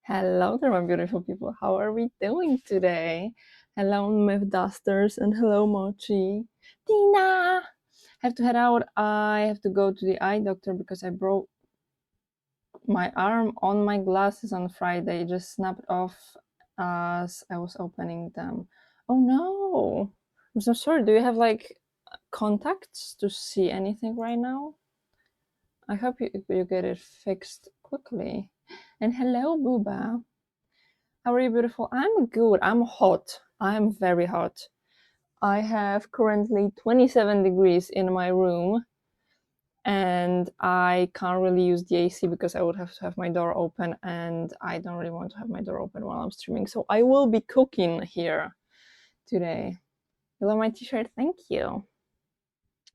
Hello there, my beautiful people. How are we doing today? Hello, Myth Dusters, and hello, Mochi. Tina! Have to head out. I have to go to the eye doctor because I broke my arm on my glasses on Friday. It just snapped off as I was opening them. Oh no! I'm so sorry. Do you have like contacts to see anything right now? I hope you get it fixed quickly. And hello, Booba. How are you, beautiful? I'm good. I'm hot. I'm very hot. I have currently 27 degrees in my room, and I can't really use the AC because I would have to have my door open, and I don't really want to have my door open while I'm streaming. So I will be cooking here today. You love my t-shirt? Thank you.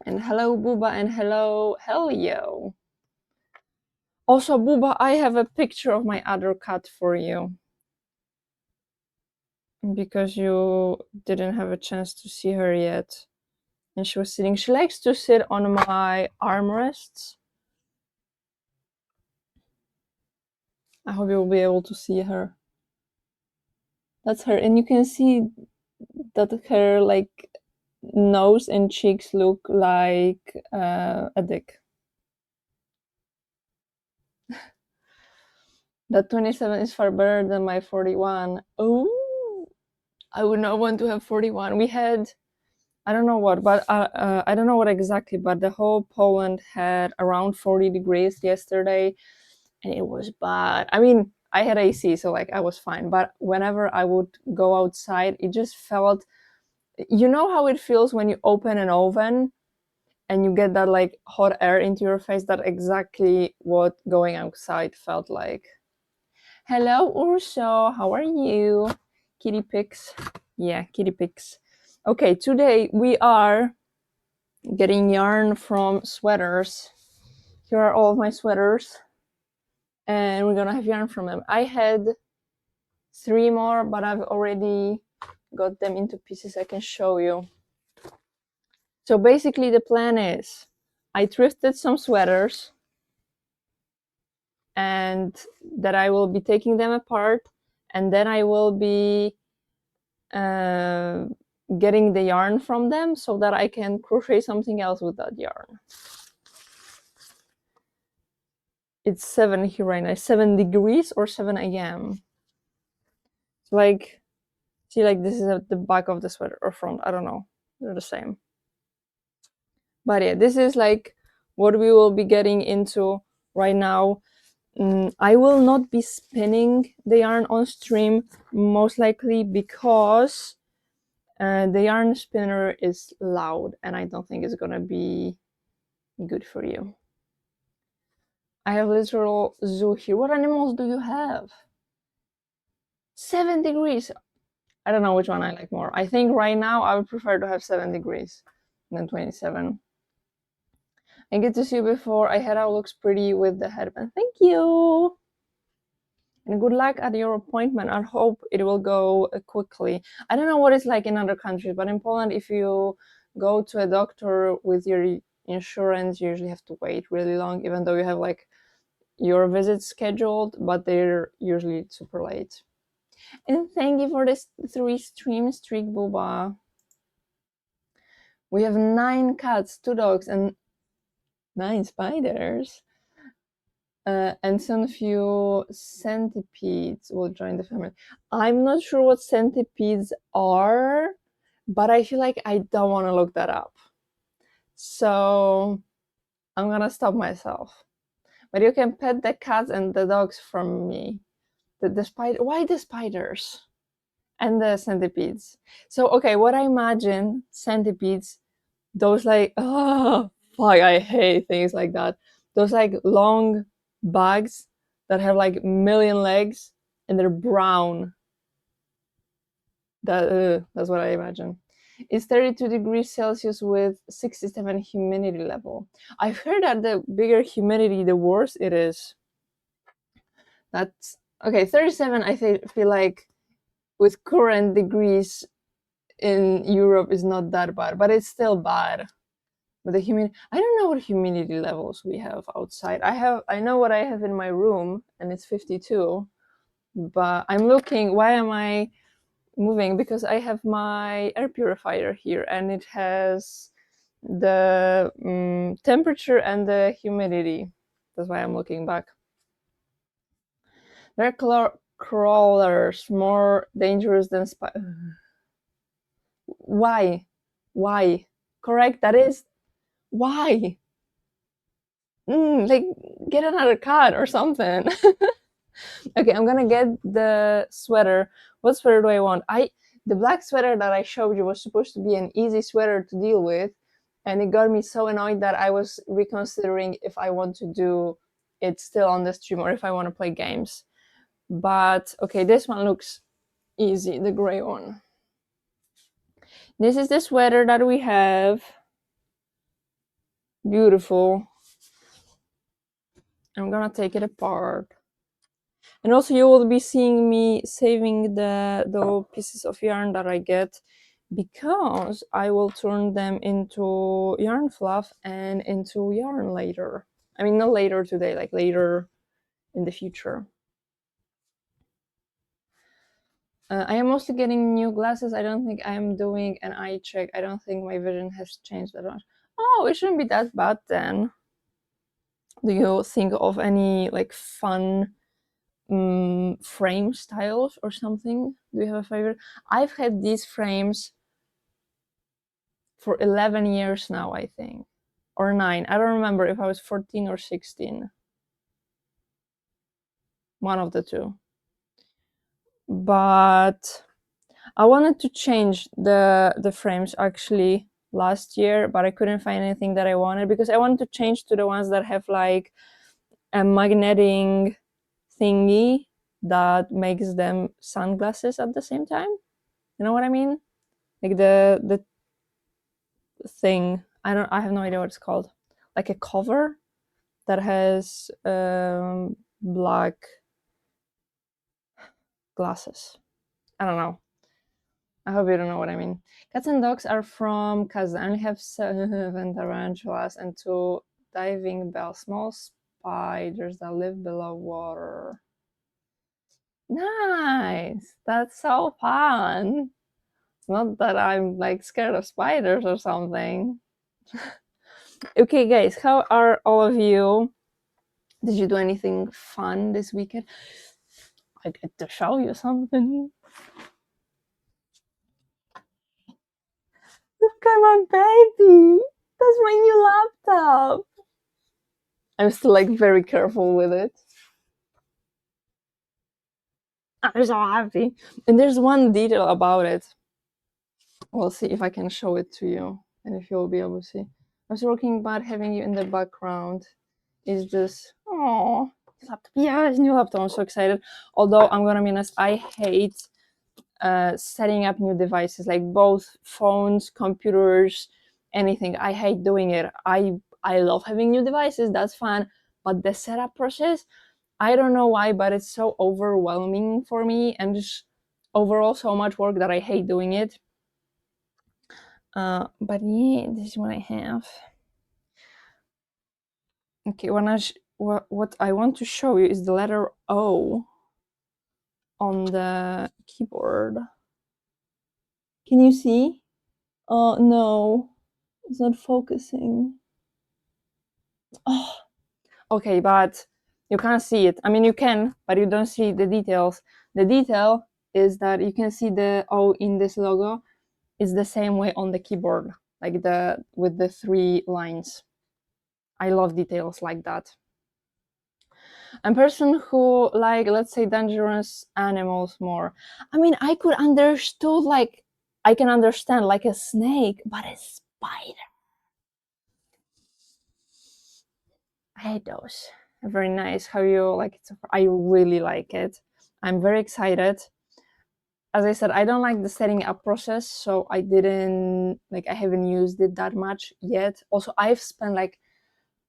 And hello, Booba, and hello, Helio. Also, Booba, I have a picture of my other cat for you, because you didn't have a chance to see her yet. And she was sitting, she likes to sit on my armrests. I hope you'll be able to see her. That's her, and you can see that her like nose and cheeks look like a dick. That 27 is far better than my 41. Oh, I would not want to have 41. We had, I don't know what, but I don't know what exactly, but the whole Poland had around 40 degrees yesterday, and it was bad. I mean, I had AC, so like I was fine, but whenever I would go outside, it just felt, you know how it feels when you open an oven and you get that like hot air into your face? That's exactly what going outside felt like. Hello, Urso. How are you? Kitty pigs. Yeah, kitty pigs. Okay, today we are getting yarn from sweaters. Here are all of my sweaters, and we're gonna have yarn from them. I had 3 more, but I've already got them into pieces. I can show you. So basically the plan is I thrifted some sweaters, and that I will be taking them apart, and then I will be getting the yarn from them so that I can crochet something else with that yarn. It's 7 here right now. 7 degrees or 7 a.m. So like, see, like this is at the back of the sweater or front. I don't know. They're the same. But yeah, this is like what we will be getting into right now. I will not be spinning the yarn on stream, most likely because the yarn spinner is loud and I don't think it's gonna be good for you. I have literal zoo here. What animals do you have? 7 degrees. I don't know which one I like more. I think right now I would prefer to have 7 degrees than 27. And good to see you before. I head out looks pretty with the headband. Thank you. And good luck at your appointment. I hope it will go quickly. I don't know what it's like in other countries, but in Poland, if you go to a doctor with your insurance, you usually have to wait really long, even though you have like your visits scheduled, but they're usually super late. And thank you for this 3 stream streak, Booba. We have 9 cats, 2 dogs, and 9 spiders. And some few centipedes will join the family. I'm not sure what centipedes are, but I feel like I don't want to look that up. So I'm gonna stop myself. But you can pet the cats and the dogs from me. The spider, why the spiders? And the centipedes. So okay, what I imagine centipedes, those like, oh fuck, I hate things like that. Those like long bugs that have like million legs and they're brown. That's what I imagine. It's 32 degrees Celsius with 67 humidity level. I've heard that the bigger humidity, the worse it is. That's okay. 37, I feel like with current degrees in Europe is not that bad, but it's still bad. But the humidity, I don't know what humidity levels we have outside. I know what I have in my room, and it's 52. But I'm looking, why am I moving? Because I have my air purifier here and it has the temperature and the humidity. That's why I'm looking back. They're crawlers, more dangerous than Why? Why? Correct, that is. Why? Like, get another cat or something. Okay, I'm gonna get the sweater. What sweater do I want? The black sweater that I showed you was supposed to be an easy sweater to deal with, and it got me so annoyed that I was reconsidering if I want to do it still on the stream or if I want to play games. But okay, this one looks easy, the gray one. This is the sweater that we have. Beautiful. I'm gonna take it apart. And also you will be seeing me saving the pieces of yarn that I get, because I will turn them into yarn fluff and into yarn later. I mean, not later today, like later in the future. I am mostly getting new glasses. I don't think I am doing an eye check. I don't think my vision has changed that much. Oh, it shouldn't be that bad then. Do you think of any like fun frame styles or something? Do you have a favorite? I've had these frames for 11 years now, I think, or 9. I don't remember if I was 14 or 16. One of the two. But I wanted to change the frames actually last year, but I couldn't find anything that I wanted, because I wanted to change to the ones that have like a magnetic thingy that makes them sunglasses at the same time. You know what I mean? Like the thing. I have no idea what it's called. Like a cover that has black glasses. I don't know. I hope you don't know what I mean. Cats and dogs are from Kazan. I only have 7 tarantulas and 2 diving bells, small spiders that live below water. Nice! That's so fun! It's not that I'm like scared of spiders or something. Okay, guys, how are all of you? Did you do anything fun this weekend? I get to show you something. Look at my baby! That's my new laptop! I'm still like very careful with it. I'm so happy. And there's one detail about it. We'll see if I can show it to you and if you'll be able to see. I was talking about having you in the background. Is just, oh, laptop. Yeah, new laptop. I'm so excited. Although I'm gonna be honest, I hate setting up new devices, like both phones, computers, anything. I hate doing it. I love having new devices. That's fun, but the setup process, I don't know why, but it's so overwhelming for me, and just overall so much work that I hate doing it. But yeah, this is what I have. Okay, what I want to show you is the letter O on the keyboard. Can you see? Oh no, it's not focusing. Oh, okay, but you can't see it. I mean, you can, but you don't see the details. The detail is that you can see the O in this logo is the same way on the keyboard, like with the 3 lines. I love details like that. I'm a person who like, let's say, dangerous animals more. I mean, I could understood, like, I can understand like a snake, but a spider, I hate those. Very nice how you like it. I really like it. I'm very excited. As I said, I don't like the setting up process, so I haven't used it that much yet. Also, I've spent like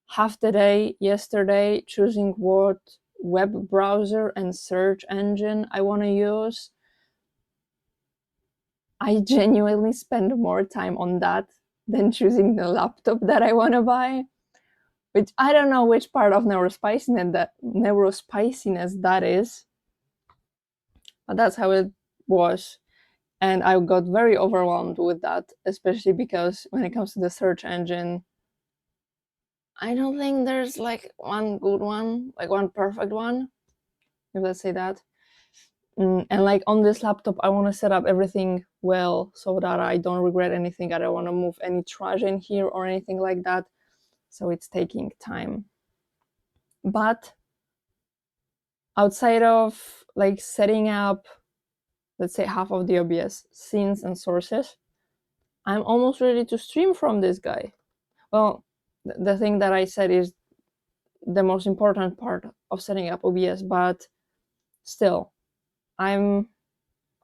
half the day yesterday choosing what web browser and search engine I want to use. I genuinely spend more time on that than choosing the laptop that I want to buy, which I don't know which part of neurospiciness that is. But that's how it was. And I got very overwhelmed with that, especially because when it comes to the search engine, I don't think there's like one good one, like one perfect one, if let's say that. And like on this laptop, I want to set up everything well so that I don't regret anything. I don't want to move any trash in here or anything like that. So it's taking time. But outside of like setting up, let's say half of the OBS scenes and sources, I'm almost ready to stream from this guy. Well, the thing that I said is the most important part of setting up OBS, but still, I'm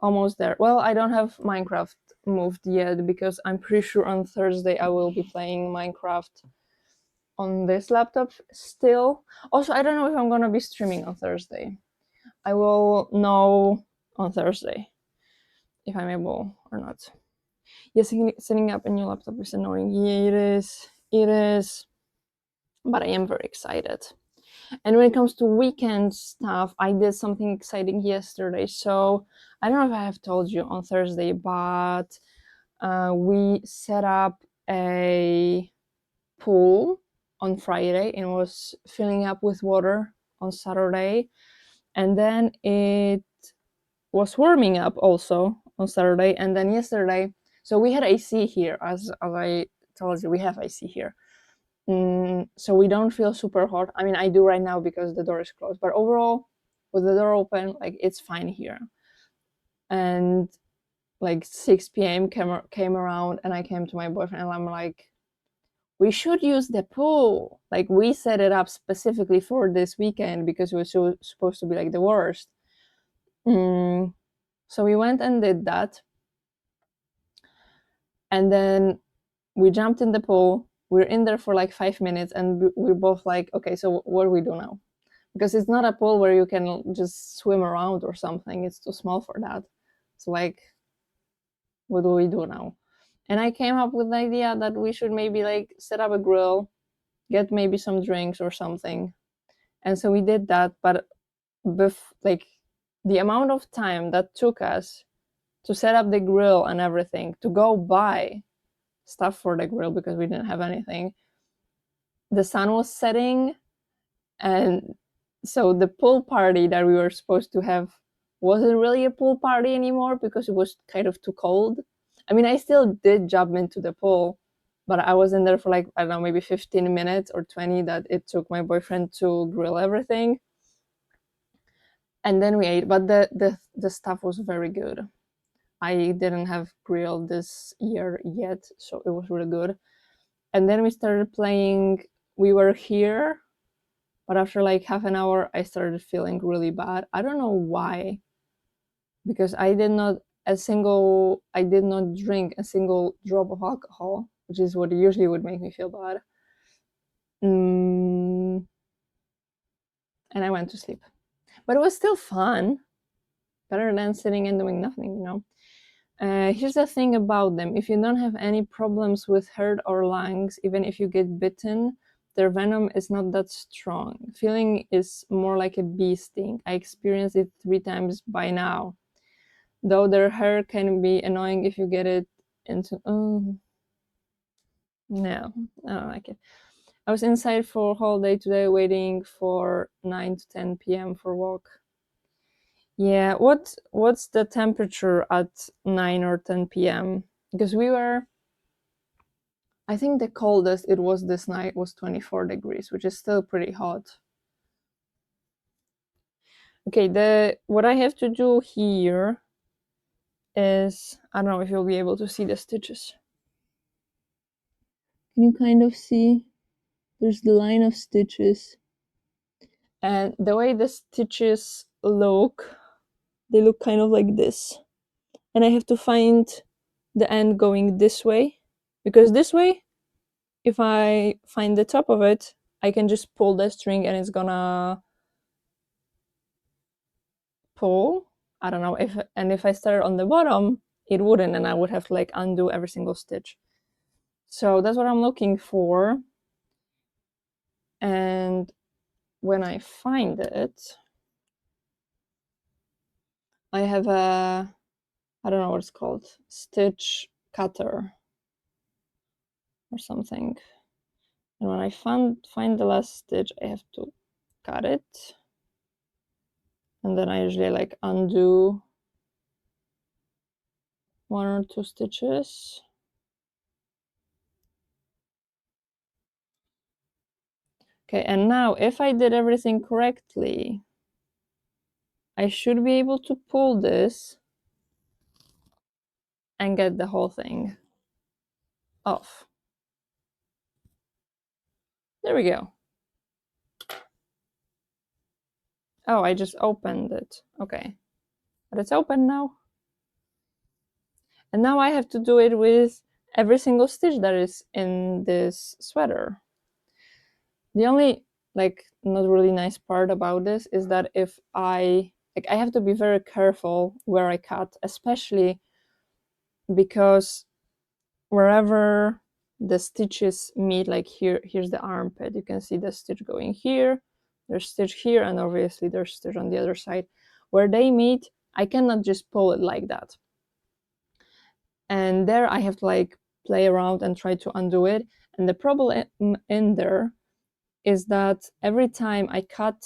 almost there. Well, I don't have Minecraft moved yet because I'm pretty sure on Thursday I will be playing Minecraft on this laptop still. Also, I don't know if I'm gonna be streaming on Thursday. I will know on Thursday if I'm able or not. Yes, setting up a new laptop is annoying. Yeah, it is. It is. But I am very excited. And when it comes to weekend stuff, I did something exciting yesterday. So I don't know if I have told you on Thursday, but we set up a pool on Friday and was filling up with water on Saturday. And then it was warming up also on Saturday. And then yesterday, so we had AC here, as I told you, we have AC here. So we don't feel super hot. I mean, I do right now because the door is closed, but overall, with the door open, like it's fine here. And like 6 p.m. came around, and I came to my boyfriend, and I'm like, we should use the pool. Like we set it up specifically for this weekend because it was supposed to be like the worst. So we went and did that, and then we jumped in the pool. We're in there for like 5 minutes, and we're both like, okay, so what do we do now? Because it's not a pool where you can just swim around or something. It's too small for that. So like, what do we do now? And I came up with the idea that we should maybe like set up a grill, get maybe some drinks or something. And so we did that, but like the amount of time that took us to set up the grill and everything, to go buy stuff for the grill because we didn't have anything, the sun was setting. And so the pool party that we were supposed to have wasn't really a pool party anymore because it was kind of too cold. I mean, I still did jump into the pool, but I was in there for like, I don't know, maybe 15 minutes or 20 that it took my boyfriend to grill everything. And then we ate, but the stuff was very good. I didn't have grill this year yet, so it was really good. And then we started playing We Were Here, but after like half an hour, I started feeling really bad. I don't know why, because I did not drink a single drop of alcohol, which is what usually would make me feel bad. And I went to sleep. But it was still fun, better than sitting and doing nothing, you know. Here's the thing about them. If you don't have any problems with heart or lungs, even if you get bitten, their venom is not that strong. Feeling is more like a bee sting. I experienced it 3 times by now. Though their hair can be annoying if you get it into... Oh, no, I don't like it. I was inside for a whole day today waiting for 9 to 10 p.m. for walk. Yeah, what's the temperature at 9 or 10 p.m.? Because we were, I think the coldest it was this night was 24 degrees, which is still pretty hot. Okay, what I have to do here is, I don't know if you'll be able to see the stitches. Can you kind of see? There's the line of stitches. And the way the stitches look, they look kind of like this. And I have to find the end going this way, because this way, if I find the top of it, I can just pull the string and it's gonna pull. I don't know if I start on the bottom, it wouldn't, and I would have to like undo every single stitch. So that's what I'm looking for. And when I find it, I have a, I don't know what it's called, stitch cutter or something. And when I find the last stitch, I have to cut it. And then I usually like undo 1 or 2 stitches. Okay, and now if I did everything correctly, I should be able to pull this and get the whole thing off. There we go. Oh, I just opened it. Okay, but it's open now. And now I have to do it with every single stitch that is in this sweater. The only like not really nice part about this is that if I have to be very careful where I cut, especially because wherever the stitches meet, like here's the armpit, you can see the stitch going here, there's stitch here, and obviously there's stitch on the other side. Where they meet, I cannot just pull it like that. And there I have to like play around and try to undo it. And the problem in there is that every time I cut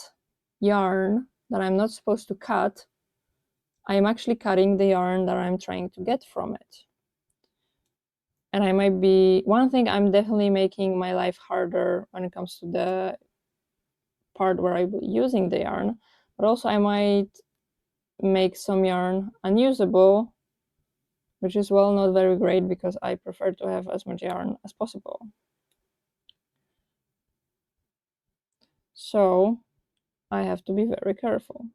yarn that I'm not supposed to cut, I'm actually cutting the yarn that I'm trying to get from it. And I might be, one thing, I'm definitely making my life harder when it comes to the part where I'm using the yarn, but also I might make some yarn unusable, which is well not very great because I prefer to have as much yarn as possible. So I have to be very careful.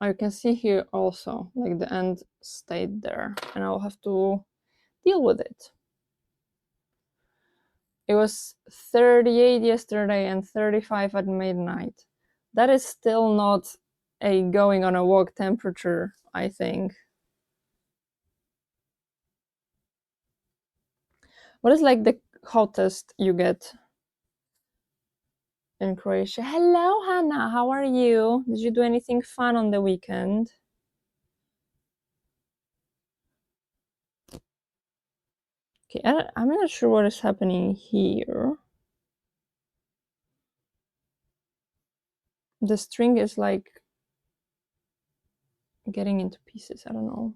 I can see here also, like the end stayed there, and I'll have to deal with it. It was 38 yesterday and 35 at midnight. That is still not a going on a walk temperature, I think. What is like the hottest you get in Croatia? Hello, Hannah. How are you? Did you do anything fun on the weekend? Okay, I'm not sure what is happening here. The string is like getting into pieces. I don't know.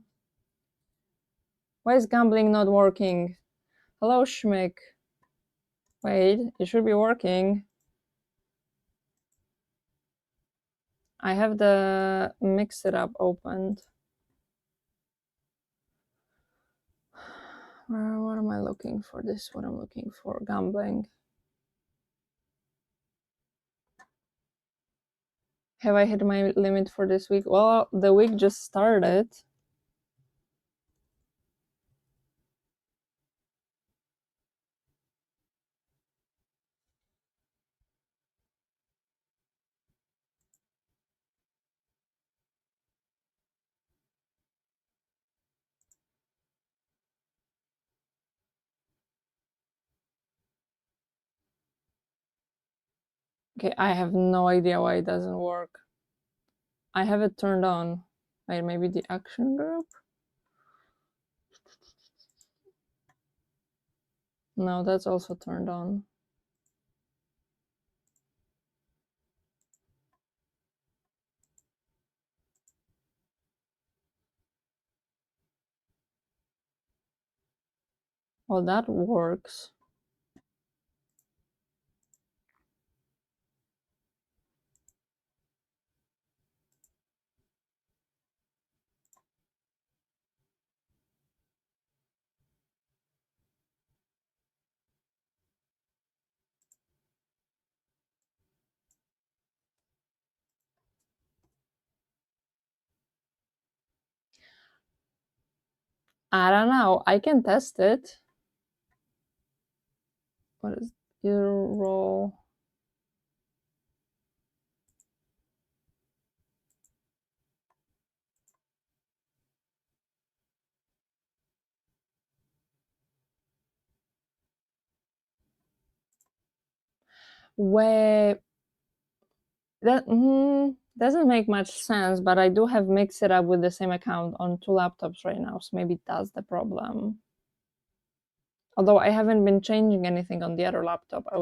Why is gambling not working? Hello, Schmick. Wait, it should be working. I have the mix it up opened. What am I looking for? This is what I'm looking for. Gambling. Have I hit my limit for this week? Well, the week just started. Okay, I have no idea why it doesn't work. I have it turned on. Wait, maybe the action group? No, that's also turned on. Well, that works. I don't know. I can test it. What is your roll? Where that doesn't make much sense, but I do have mixed it up with the same account on 2 laptops right now, so maybe that's the problem. Although I haven't been changing anything on the other laptop, I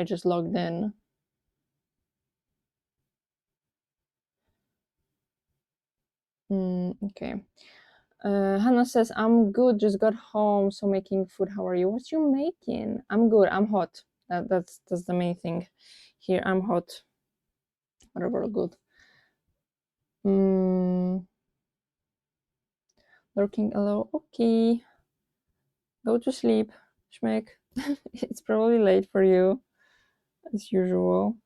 just logged in. Okay. Hannah says, I'm good, just got home, so making food. How are you? What you making? I'm good, I'm hot. That's the main thing here. I'm hot. Whatever, good. Lurking alone. Okay. Go to sleep, Schmeck. It's probably late for you, as usual.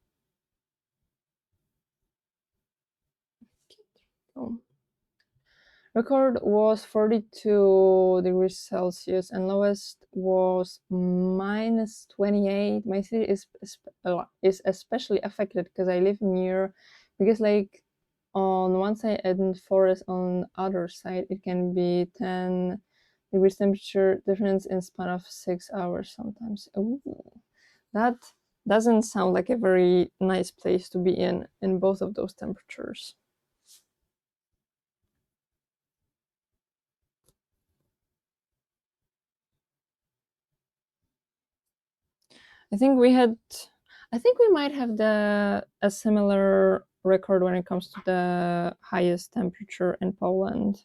Oh. Record was 42 degrees Celsius and lowest was minus 28. My city is especially affected because I live near, because like on one side and forest on other side it can be 10 degrees temperature difference in span of 6 hours sometimes. Ooh, that doesn't sound like a very nice place to be in both of those temperatures. I think we had, I think we might have a similar record when it comes to the highest temperature in Poland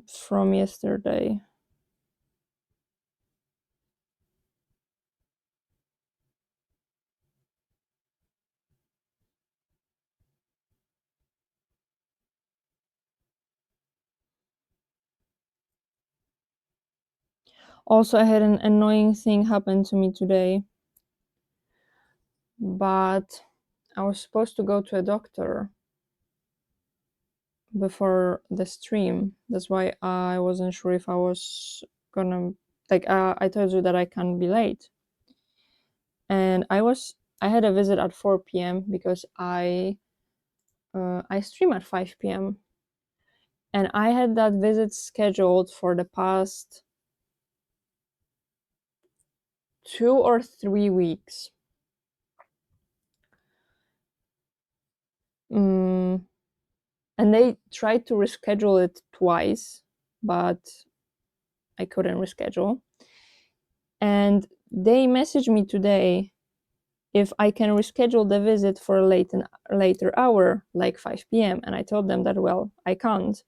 from yesterday. Also, I had an annoying thing happen to me today, but I was supposed to go to a doctor before the stream. That's why I wasn't sure if I was gonna, like, I told you that I can't be late. And I had a visit at 4 p.m. because I stream at 5 p.m. and I had that visit scheduled for the past 2 or 3 weeks. And they tried to reschedule it twice, but I couldn't reschedule. And they messaged me today if I can reschedule the visit for a later hour, like 5 p.m. And I told them that, well, I can't.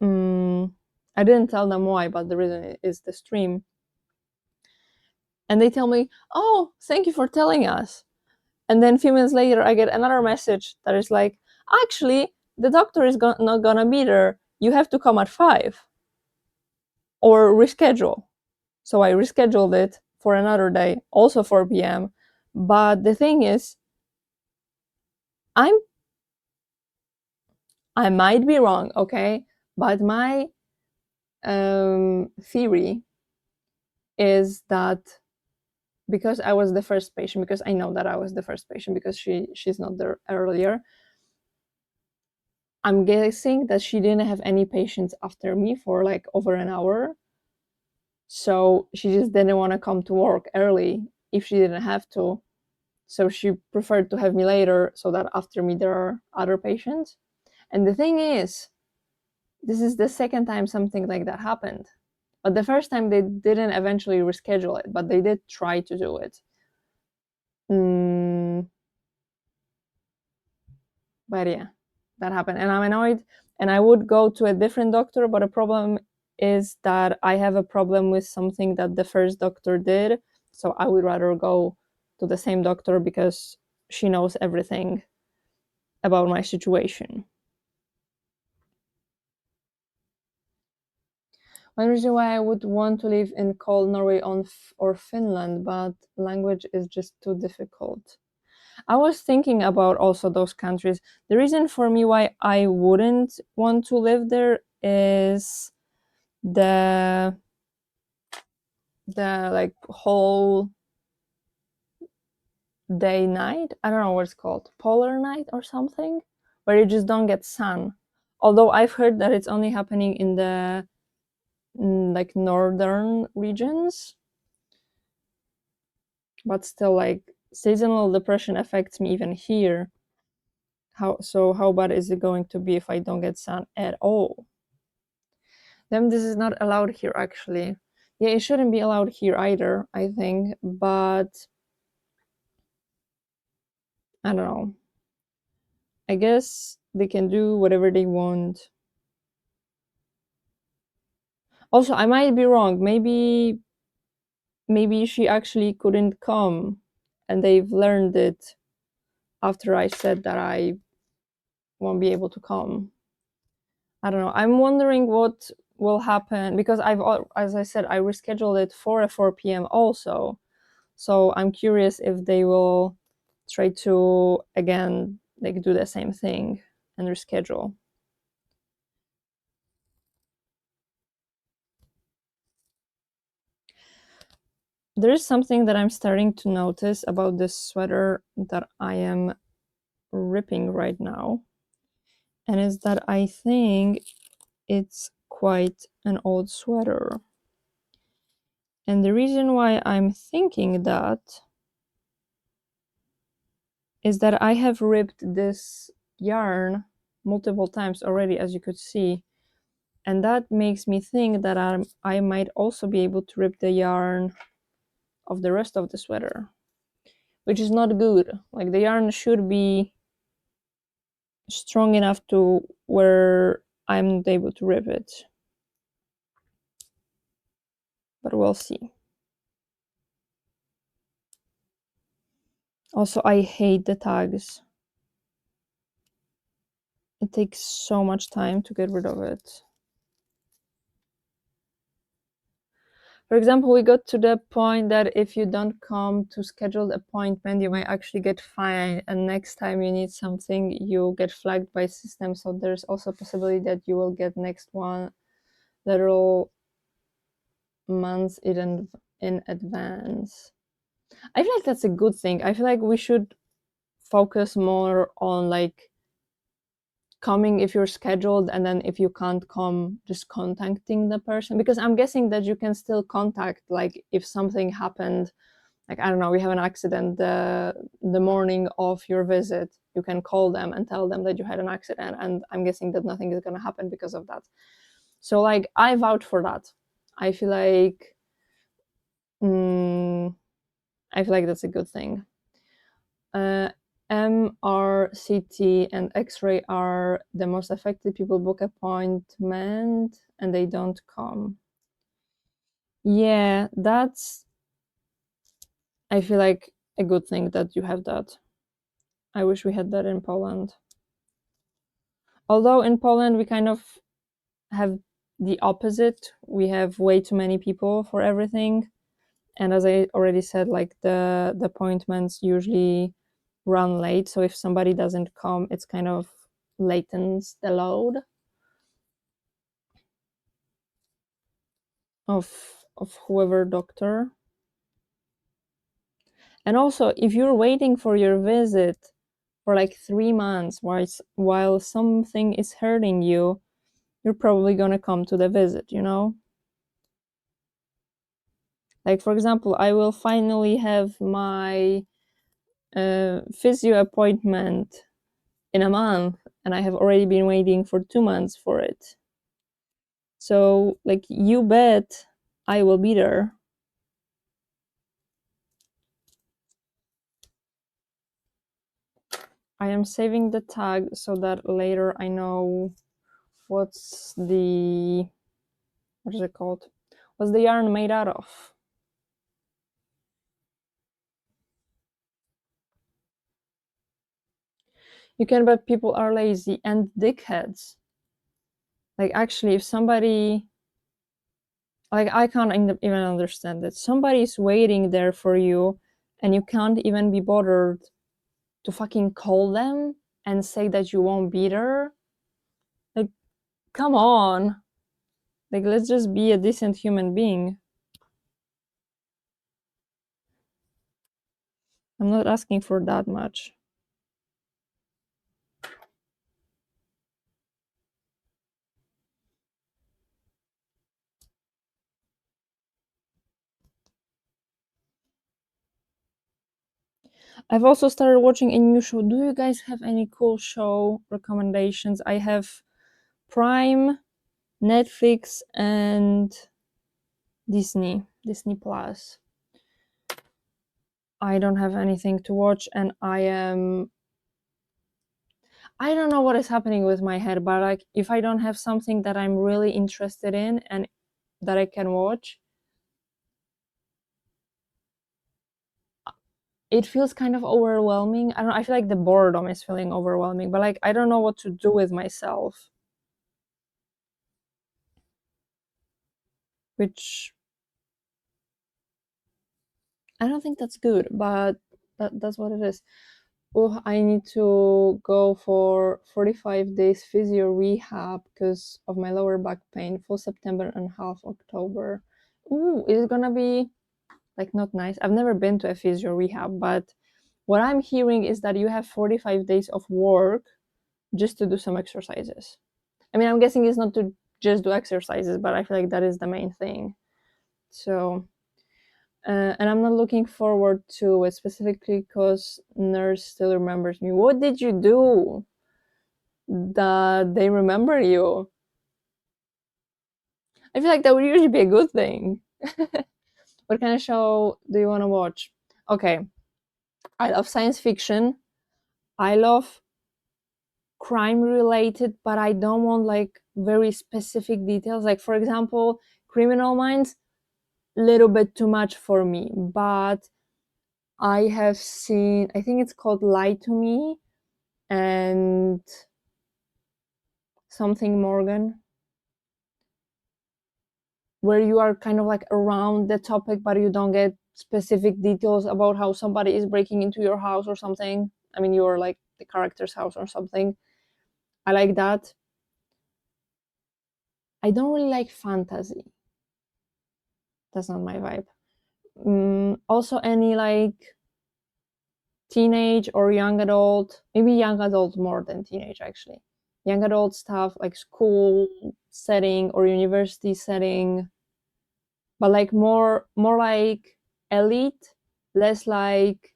I didn't tell them why, but the reason is the stream. And they tell me, oh, thank you for telling us. And then a few minutes later, I get another message that is like, actually, the doctor is not gonna be there. You have to come at 5 or reschedule. So I rescheduled it for another day, also 4 p.m. But the thing is, I might be wrong, okay? But my theory is that because I was the first patient, because I know that I was the first patient because she's not there earlier, I'm guessing that she didn't have any patients after me for like over an hour. So she just didn't want to come to work early if she didn't have to. So she preferred to have me later so that after me there are other patients. And the thing is, this is the second time something like that happened. But the first time they didn't eventually reschedule it, but they did try to do it. But yeah, that happened. And I'm annoyed. And I would go to a different doctor, but the problem is that I have a problem with something that the first doctor did. So I would rather go to the same doctor because she knows everything about my situation. One reason why I would want to live in cold Norway or Finland, but language is just too difficult. I was thinking about also those countries. The reason for me why I wouldn't want to live there is the like whole day night. I don't know what it's called, polar night or something, where you just don't get sun. Although I've heard that it's only happening in the like northern regions. but still, like, seasonal depression affects me even here. How bad is it going to be if I don't get sun at all? Then this is not allowed here, actually. Yeah, it shouldn't be allowed here either, I think, but I don't know. I guess they can do whatever they want. Also, I might be wrong. Maybe she actually couldn't come and they've learned it after I said that I won't be able to come. I don't know. I'm wondering what will happen because as I said, I rescheduled it for a 4 p.m. also. So I'm curious if they will try to again like do the same thing and reschedule. There is something that I'm starting to notice about this sweater that I am ripping right now, and is that I think it's quite an old sweater. And the reason why I'm thinking that is that I have ripped this yarn multiple times already, as you could see. And that makes me think that I might also be able to rip the yarn of the rest of the sweater, which is not good. Like, the yarn should be strong enough to where I'm not able to rip it. But we'll see. Also, I hate the tags. It takes so much time to get rid of it. For example, we got to the point that if you don't come to scheduled appointment, you might actually get fined, and next time you need something, you get flagged by system. So there's also a possibility that you will get next one literal months in advance. I feel like that's a good thing. I feel like we should focus more on like coming if you're scheduled, and then if you can't come, just contacting the person, because I'm guessing that you can still contact, like, if something happened, like, I don't know, we have an accident the morning of your visit, you can call them and tell them that you had an accident, and I'm guessing that nothing is going to happen because of that. So, like, I vouch for that. I feel like mm, I feel like that's a good thing. MRCT and X-ray are the most affected. People book appointment and they don't come. Yeah, that's, I feel like, a good thing that you have that. I wish we had that in Poland. Although in Poland we kind of have the opposite. We have way too many people for everything. And as I already said, like, the appointments usually run late. So if somebody doesn't come, it's kind of lightens the load of whoever doctor. And also, if you're waiting for your visit for like 3 months while something is hurting you, you're probably gonna come to the visit, you know? Like, for example, I will finally have my physio appointment in a month, and I have already been waiting for 2 months for it. So, like, you bet I will be there. I am saving the tag so that later I know what's the, what is it called? What's the yarn made out of? You can bet people are lazy and dickheads. Like, actually, if somebody, like, I can't even understand it. Somebody's waiting there for you and you can't even be bothered to fucking call them and say that you won't be there. Like, come on. Like, let's just be a decent human being. I'm not asking for that much. I've also started watching a new show. Do you guys have any cool show recommendations? I have Prime, Netflix, and Disney Plus. I don't have anything to watch, and I don't know what is happening with my head, but like if I don't have something that I'm really interested in and that I can watch, it feels kind of overwhelming. I don't know, I feel like the boredom is feeling overwhelming, but like I don't know what to do with myself. Which I don't think that's good, but that's what it is. Oh, I need to go for 45 days physio rehab because of my lower back pain, full September and half October. Ooh, is it gonna be like not nice? I've never been to a physio rehab, but what I'm hearing is that you have 45 days of work just to do some exercises. I mean, I'm guessing it's not to just do exercises, but I feel like that is the main thing. So and I'm not looking forward to it specifically because nurse still remembers me. What did you do that they remember you? I feel like that would usually be a good thing. What kind of show do you want to watch? Okay, I love science fiction. I love crime related, but I don't want like very specific details. Like for example, Criminal Minds, little bit too much for me. But I have seen, I think it's called Lie to Me, and something Morgan, where you are kind of like around the topic but you don't get specific details about how somebody is breaking into your house or something. I mean, you're like the character's house or something. I like that. I don't really like fantasy. That's not my vibe. Also any like teenage or young adult, maybe young adult more than teenage actually, young adult stuff like school setting or university setting, but like more like elite, less like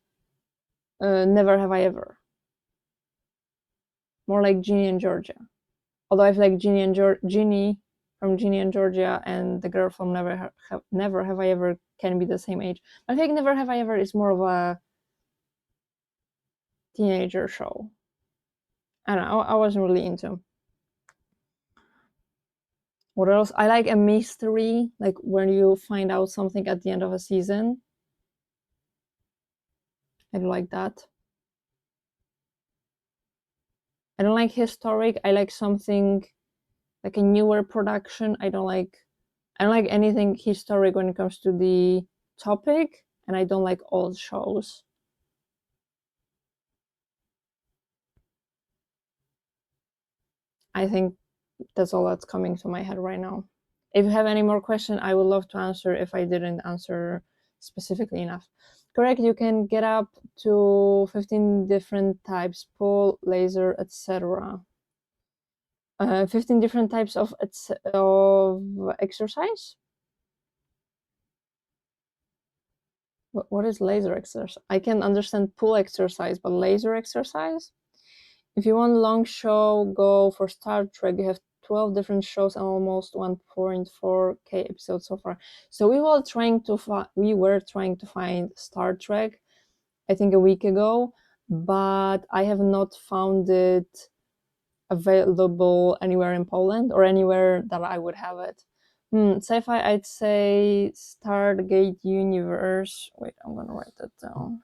Never Have I Ever, more like Ginny and Georgia. Although I feel like Ginny from Ginny and Georgia and the girl from Never Have I Ever can be the same age. I think Never Have I Ever is more of a teenager show. I don't know, I wasn't really into. What else? I like a mystery, like when you find out something at the end of a season. I do like that. I don't like historic. I like something like a newer production. I don't like anything historic when it comes to the topic, and I don't like old shows. I think that's all that's coming to my head right now. If you have any more questions, I would love to answer if I didn't answer specifically enough. Correct, you can get up to 15 different types, pull, laser, etc. 15 different types of exercise. What is laser exercise? I can understand pull exercise, but laser exercise? If you want a long show, go for Star Trek. You have 12 different shows and almost 1.4k episodes so far. So we were trying to find Star Trek, I think a week ago, but I have not found it available anywhere in Poland or anywhere that I would have it. Sci-fi, I'd say Stargate Universe. Wait, I'm gonna write that down.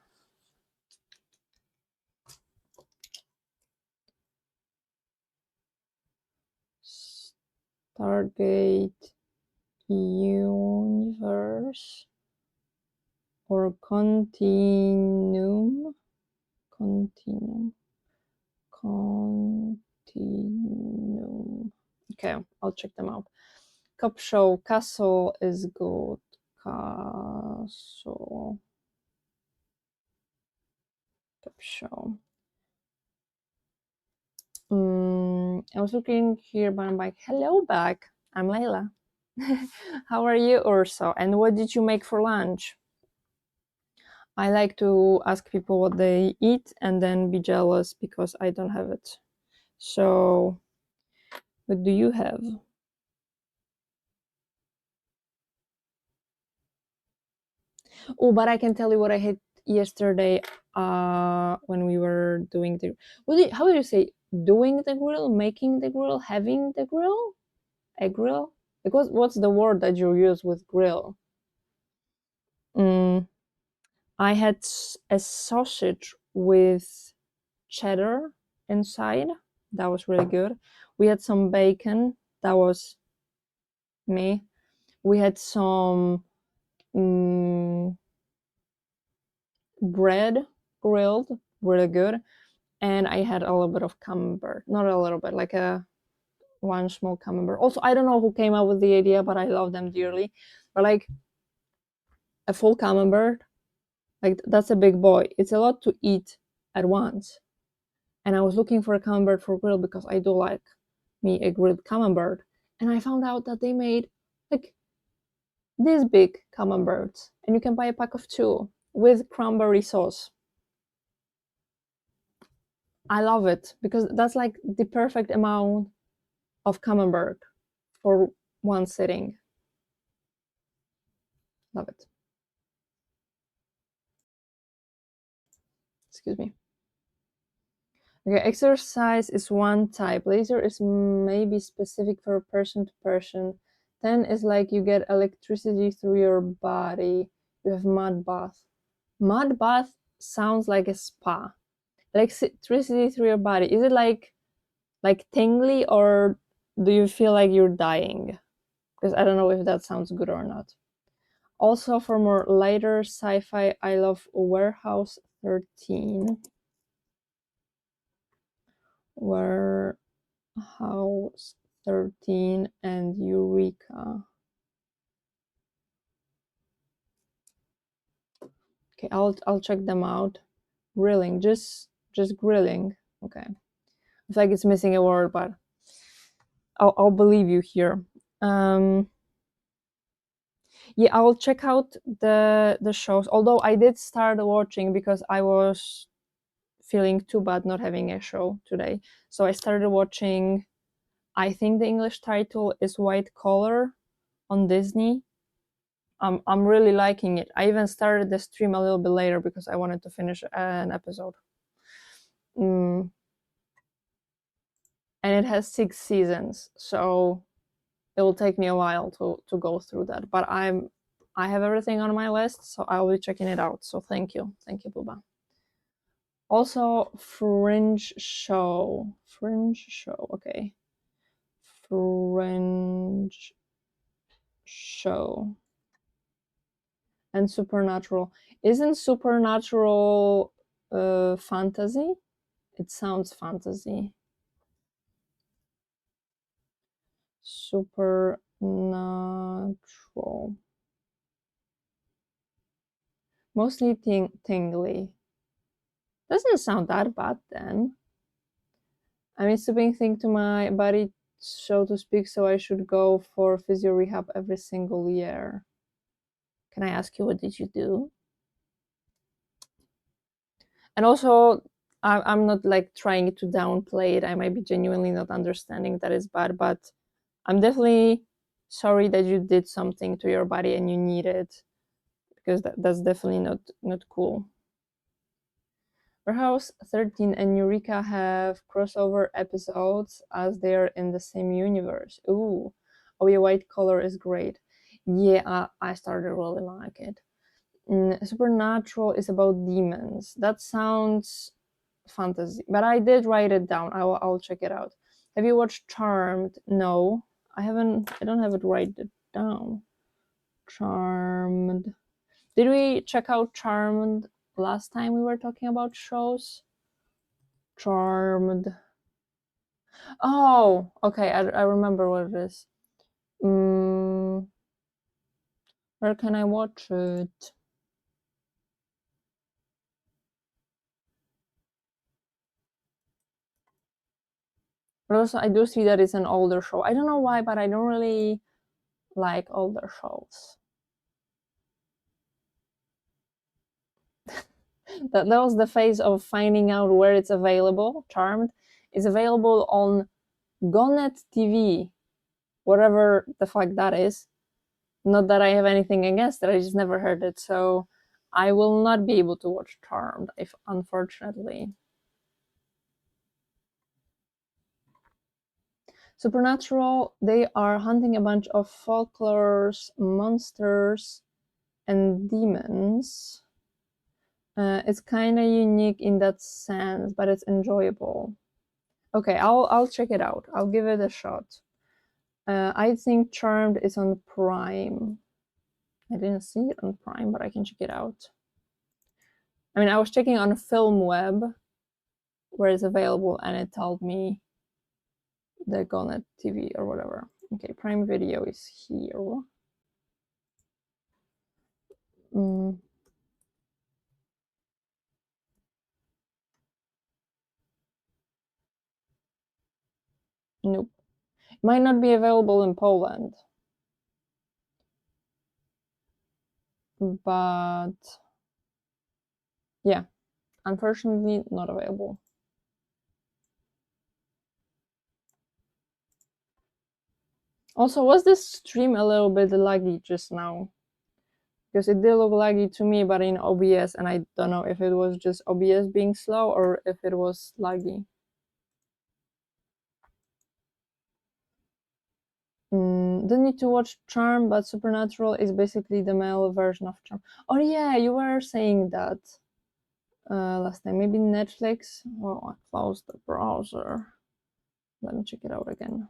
Stargate Universe or Continuum. Okay, I'll check them out. Cop Show, Castle is good. Castle. Cop Show. I was looking here, but I'm like, hello back. I'm Layla. How are you, Urso? And what did you make for lunch? I like to ask people what they eat and then be jealous because I don't have it. So, what do you have? Oh, but I can tell you what I had yesterday when we were doing the how do you say doing the grill, making the grill, having the grill? A grill? Because what's the word that you use with grill? Mm, I had a sausage with cheddar inside. That was really good. We had some bacon. That was me. We had some bread grilled, really good. And I had a little bit of camembert. Not a little bit, like a one small camembert. Also, I don't know who came up with the idea, but I love them dearly. But like a full camembert, like that's a big boy. It's a lot to eat at once. And I was looking for a camembert for grill because I do like me a grilled camembert. And I found out that they made like this big camemberts, and you can buy a pack of two with cranberry sauce. I love it because that's like the perfect amount of camembert for one sitting. Love it. Excuse me. Okay, exercise is one type. Laser is maybe specific for person to person. Then is like you get electricity through your body. You have mud bath. Mud bath sounds like a spa. Electricity through your body. Is it like tingly, or do you feel like you're dying? Because I don't know if that sounds good or not. Also, for more lighter sci-fi, I love Warehouse 13. Warehouse 13 and Eureka. Okay, I'll check them out. Grilling, just grilling. Okay, it's like it's missing a word, but I'll believe you here. Yeah, I'll check out the shows. Although I did start watching because I was feeling too bad not having a show today, so I started watching. I think the English title is White Collar on Disney. I'm really liking it. I even started the stream a little bit later because I wanted to finish an episode. And it has 6 seasons, so it will take me a while to go through that. But I have everything on my list, so I will be checking it out. So thank you, Buba. Also, Fringe Show. Okay. Fringe Show. And Supernatural. Isn't Supernatural fantasy? It sounds fantasy. Supernatural. Mostly tingly. Doesn't sound that bad then. I'm instantly thing to my body, so to speak, so I should go for physio rehab every single year. Can I ask you, what did you do? And also, I'm not like trying to downplay it. I might be genuinely not understanding that it's bad, but I'm definitely sorry that you did something to your body and you need it, because that's definitely not cool. Warehouse 13 and Eureka have crossover episodes as they're in the same universe. Ooh, oh yeah, White Collar is great. Yeah, I started really like it. Supernatural is about demons. That sounds fantasy, but I did write it down. I'll check it out. Have you watched Charmed? No, I haven't. I don't have it write it down. Charmed. Did we check out Charmed last time we were talking about shows? Charmed. Oh, okay. I remember what it is. Where can I watch it? But also, I do see that it's an older show. I don't know why, but I don't really like older shows. That was the phase of finding out where it's available. Charmed is available on Gonet TV, whatever the fuck that is. Not that I have anything against it, I just never heard it, so I will not be able to watch Charmed, unfortunately. Supernatural, they are hunting a bunch of folklores, monsters, and demons. It's kind of unique in that sense, but it's enjoyable. Okay, I'll check it out. I'll give it a shot. I think Charmed is on Prime. I didn't see it on Prime, but I can check it out. I mean, I was checking on Film Web where it's available, and it told me the Gonet TV or whatever. Okay, Prime Video is here. Nope. Might not be available in Poland. But yeah, unfortunately not available. Also, was this stream a little bit laggy just now? Because it did look laggy to me, but in OBS, and I don't know if it was just OBS being slow or if it was laggy. Don't need to watch Charm, but Supernatural is basically the male version of Charm. Oh yeah, you were saying that last time. Maybe Netflix? Oh, I closed the browser. Let me check it out again.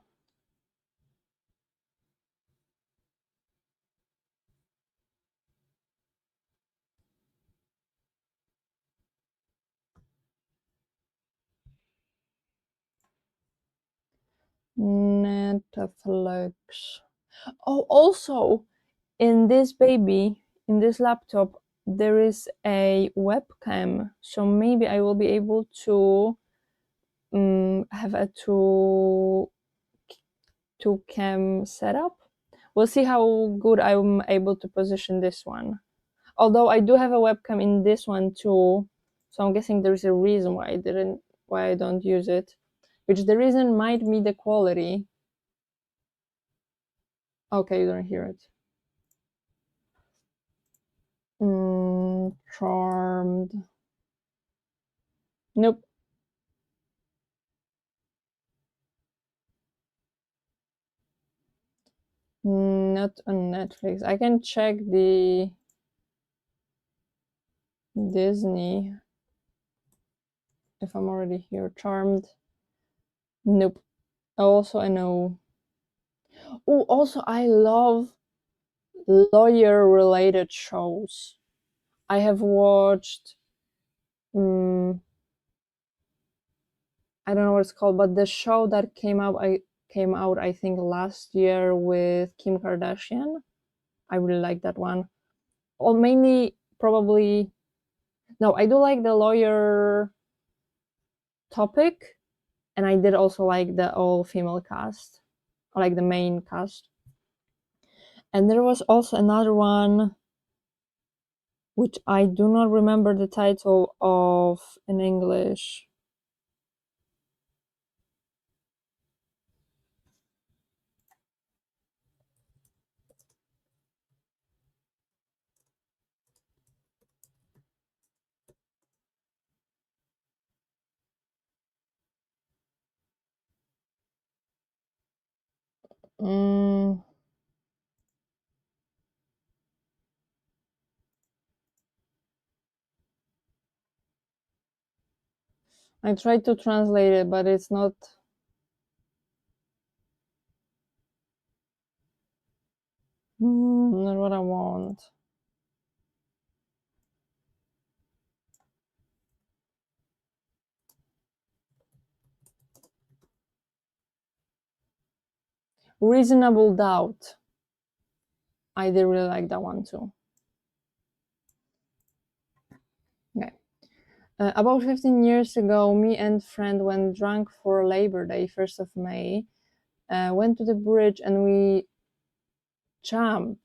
Netflix. Oh, also, in this baby, in this laptop, there is a webcam, so maybe I will be able to have a two cam setup. We'll see how good I'm able to position this one. Although I do have a webcam in this one too, so I'm guessing there's a reason why I don't use it. Which the reason might be the quality. Okay, you don't hear it. Charmed. Nope. Not on Netflix. I can check the Disney if I'm already here. Charmed. Nope. Also, I know. Oh, also, I love lawyer-related shows. I have watched. I don't know what it's called, but the show that came out, I think last year with Kim Kardashian. I really like that one. Or mainly, probably. No, I do like the lawyer topic, and I did also like the all-female cast, like the main cast. And there was also another one, which I do not remember the title of in English. I tried to translate it, but it's not not what I want. Reasonable Doubt. I did really like that one too. Okay. About 15 years ago, me and friend went drunk for Labor Day, 1st of May. Went to the bridge and we jumped.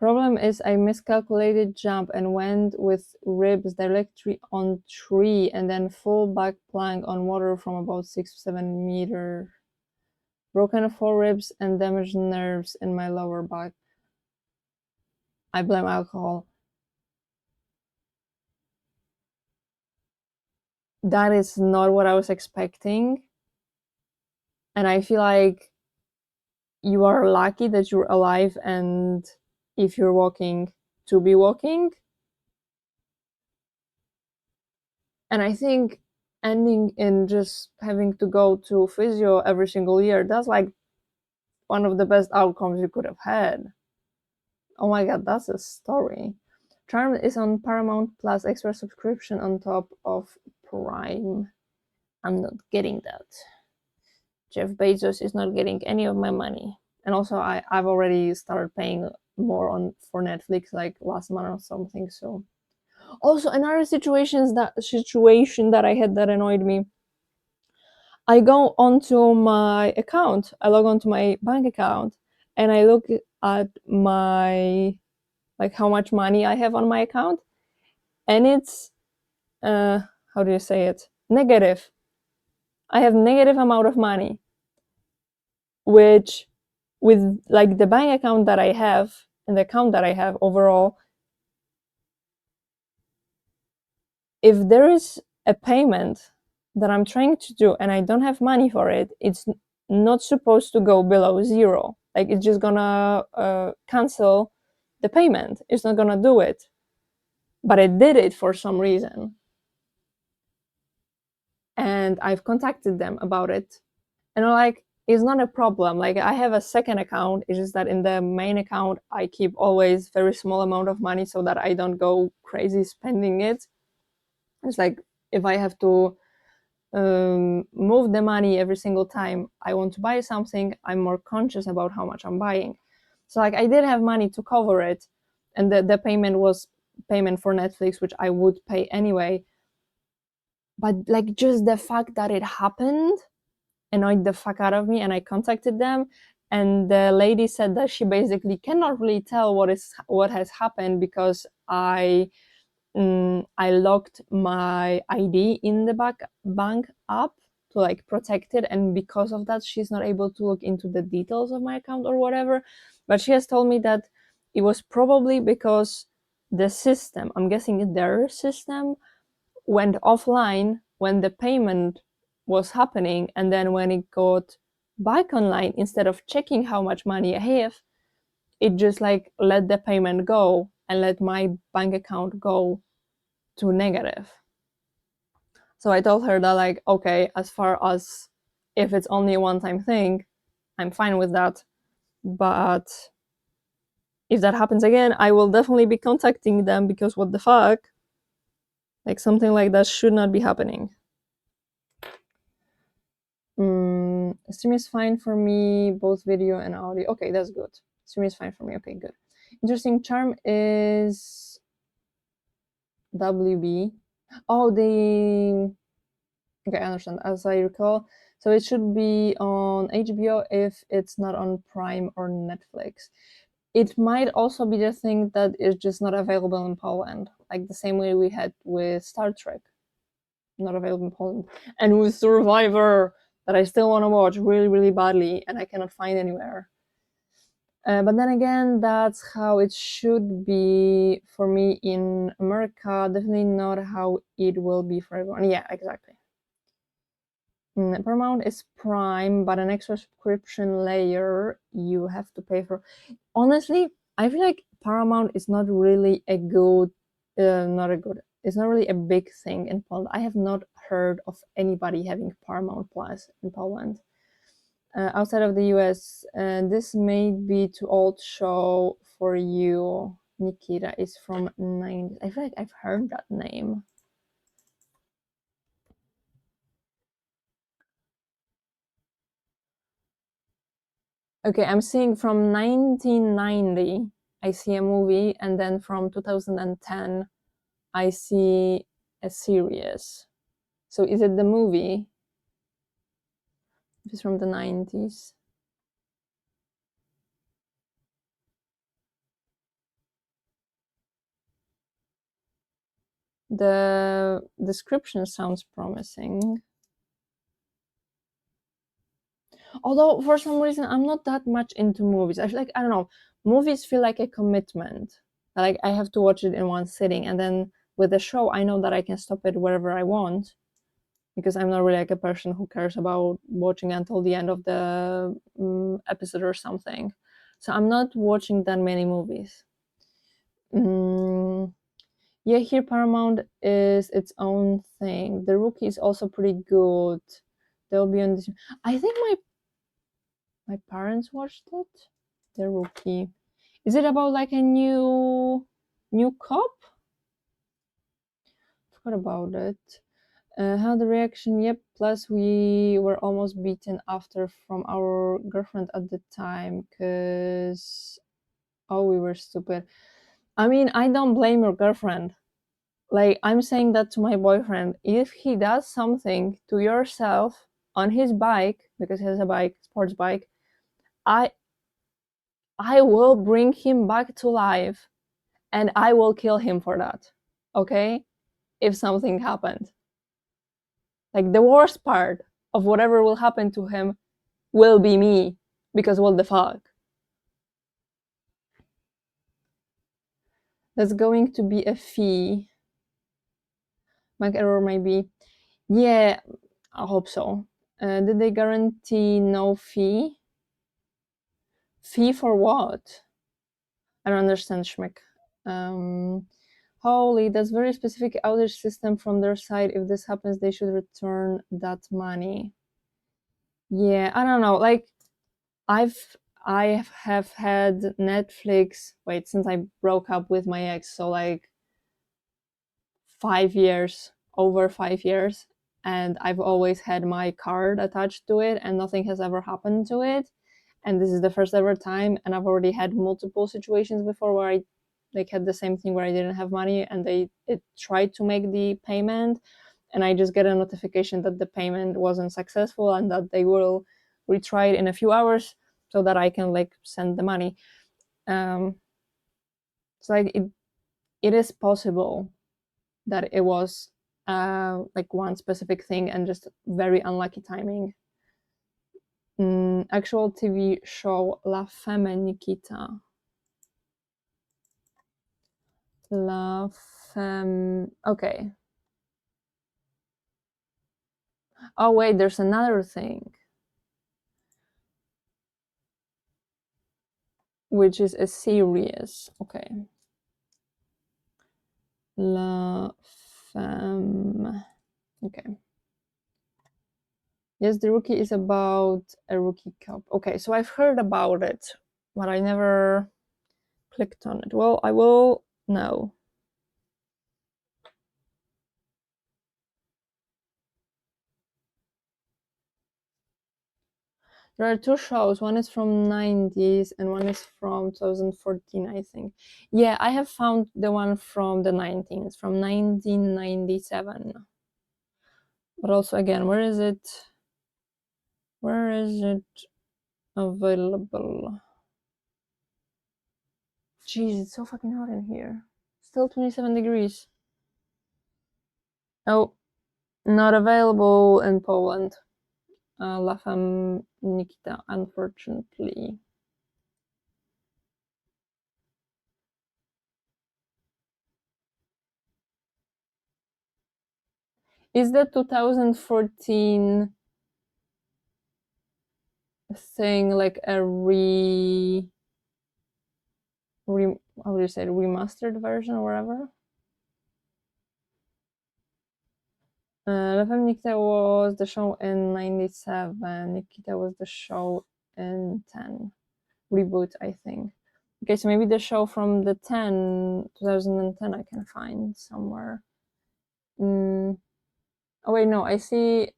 Problem is I miscalculated jump and went with ribs directly on tree and then full back plank on water from about 6 to 7 meters. Broken 4 ribs and damaged nerves in my lower back. I blame alcohol. That is not what I was expecting. And I feel like you are lucky that you're alive and if you're walking, to be walking. And I think ending in just having to go to physio every single year, that's like one of the best outcomes you could have had. Oh my god, that's a story. Charm is on Paramount Plus extra subscription on top of Prime. I'm not getting that. Jeff Bezos is not getting any of my money. And also I've already started paying more on for Netflix like last month or something. So also another situation that I had that annoyed me. I go onto my account, I log onto my bank account, and I look at my like how much money I have on my account, and it's how do you say it? Negative. I have negative amount of money, which with like the bank account that I have and the account that I have overall, if there is a payment that I'm trying to do and I don't have money for it, it's not supposed to go below zero. Like it's just gonna cancel the payment. It's not gonna do it. But it did it for some reason. And I've contacted them about it. And I'm like, it's not a problem. Like I have a second account. It's just that in the main account, I keep always very small amount of money so that I don't go crazy spending it. It's like if I have to move the money every single time I want to buy something, I'm more conscious about how much I'm buying. So like I did have money to cover it, and the payment was payment for Netflix, which I would pay anyway. But like just the fact that it happened annoyed the fuck out of me, and I contacted them, and the lady said that she basically cannot really tell what has happened because I locked my ID in the bank app to like protect it, and because of that she's not able to look into the details of my account or whatever. But she has told me that it was probably because the system, I'm guessing their system, went offline when the payment was happening, and then when it got back online, instead of checking how much money I have, it just like let the payment go and let my bank account go to negative. So I told her that like, okay, as far as if it's only a one-time thing, I'm fine with that. But if that happens again, I will definitely be contacting them because what the fuck? Like something like that should not be happening. Stream is fine for me, both video and audio. Okay, that's good. Stream is fine for me. Okay, good. Interesting. Charm is WB. Oh, the okay, I understand. As I recall, so it should be on HBO if it's not on Prime or Netflix. It might also be the thing that is just not available in Poland, like the same way we had with Star Trek, not available in Poland, and with Survivor that I still want to watch really, really badly, and I cannot find anywhere. But then again, that's how it should be for me in America. Definitely not how it will be for everyone. Yeah, exactly. Paramount is Prime, but an extra subscription layer you have to pay for. Honestly, I feel like Paramount is not really a good, it's not really a big thing in Poland. I have not heard of anybody having Paramount Plus in Poland. Outside of the US, this may be too old show for you. Nikita is from 90s. I feel like I've heard that name. Okay, I'm seeing from 1990, I see a movie, and then from 2010, I see a series. So is it the movie? If it's from the 90s. The description sounds promising. Although for some reason I'm not that much into movies. I feel like, I don't know, movies feel like a commitment. Like I have to watch it in one sitting, and then with the show I know that I can stop it wherever I want, because I'm not really like a person who cares about watching until the end of the episode or something. So I'm not watching that many movies. Mm, yeah, here Paramount is its own thing. The Rookie is also pretty good. They'll be on this. I think my parents watched it. The Rookie. Is it about like a new cop? Forgot about it. How the reaction? Yep. Plus, we were almost beaten after from our girlfriend at the time because we were stupid. I mean, I don't blame your girlfriend. Like, I'm saying that to my boyfriend. If he does something to yourself on his bike, because he has a bike, sports bike, I I will bring him back to life and I will kill him for that. Okay? If something happened. Like, the worst part of whatever will happen to him will be me, because what the fuck? That's going to be a fee. My error maybe. Yeah, I hope so. Did they guarantee no fee? Fee for what? I don't understand, Schmick. Holy, that's very specific outage system from their side. If this happens, they should return that money. Yeah, I don't know. Like, I have had Netflix, wait, since I broke up with my ex, so like 5 years, over 5 years, and I've always had my card attached to it, and nothing has ever happened to it. And this is the first ever time, and I've already had multiple situations before where I like had the same thing where I didn't have money, and it tried to make the payment, and I just get a notification that the payment wasn't successful and that they will retry it in a few hours so that I can like send the money. It's like it is possible that it was like one specific thing and just very unlucky timing. Actual TV show La Femme Nikita. La Femme. Okay. Oh wait, there's another thing, which is a series. Okay. La Femme. Okay. Yes, The Rookie is about a rookie cop. Okay, so I've heard about it, but I never clicked on it. Well, I will now. There are two shows. One is from 90s and one is from 2014, I think. Yeah, I have found the one from the 19s, from 1997. But also, again, where is it? Where is it available? Jeez, it's so fucking hot in here. Still 27 degrees. Oh, not available in Poland. La Femme Nikita, unfortunately. Is the 2014 thing like a how do you say it, remastered version or whatever? La Femme Nikita was the show in 97. Nikita was the show in 10. Reboot, I think. Okay, so maybe the show from the 2010 I can find somewhere. Oh wait, no, I see.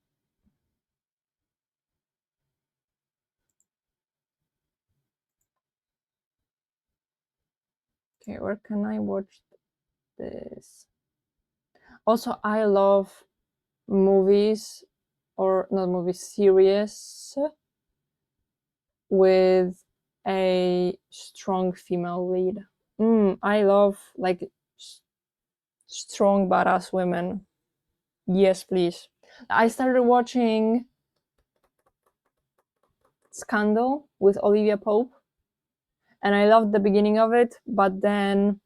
Okay, where can I watch this? Also, I love movies, or not movies, series with a strong female lead. I love like strong badass women. Yes, please. I started watching Scandal with Olivia Pope, and I loved the beginning of it, but then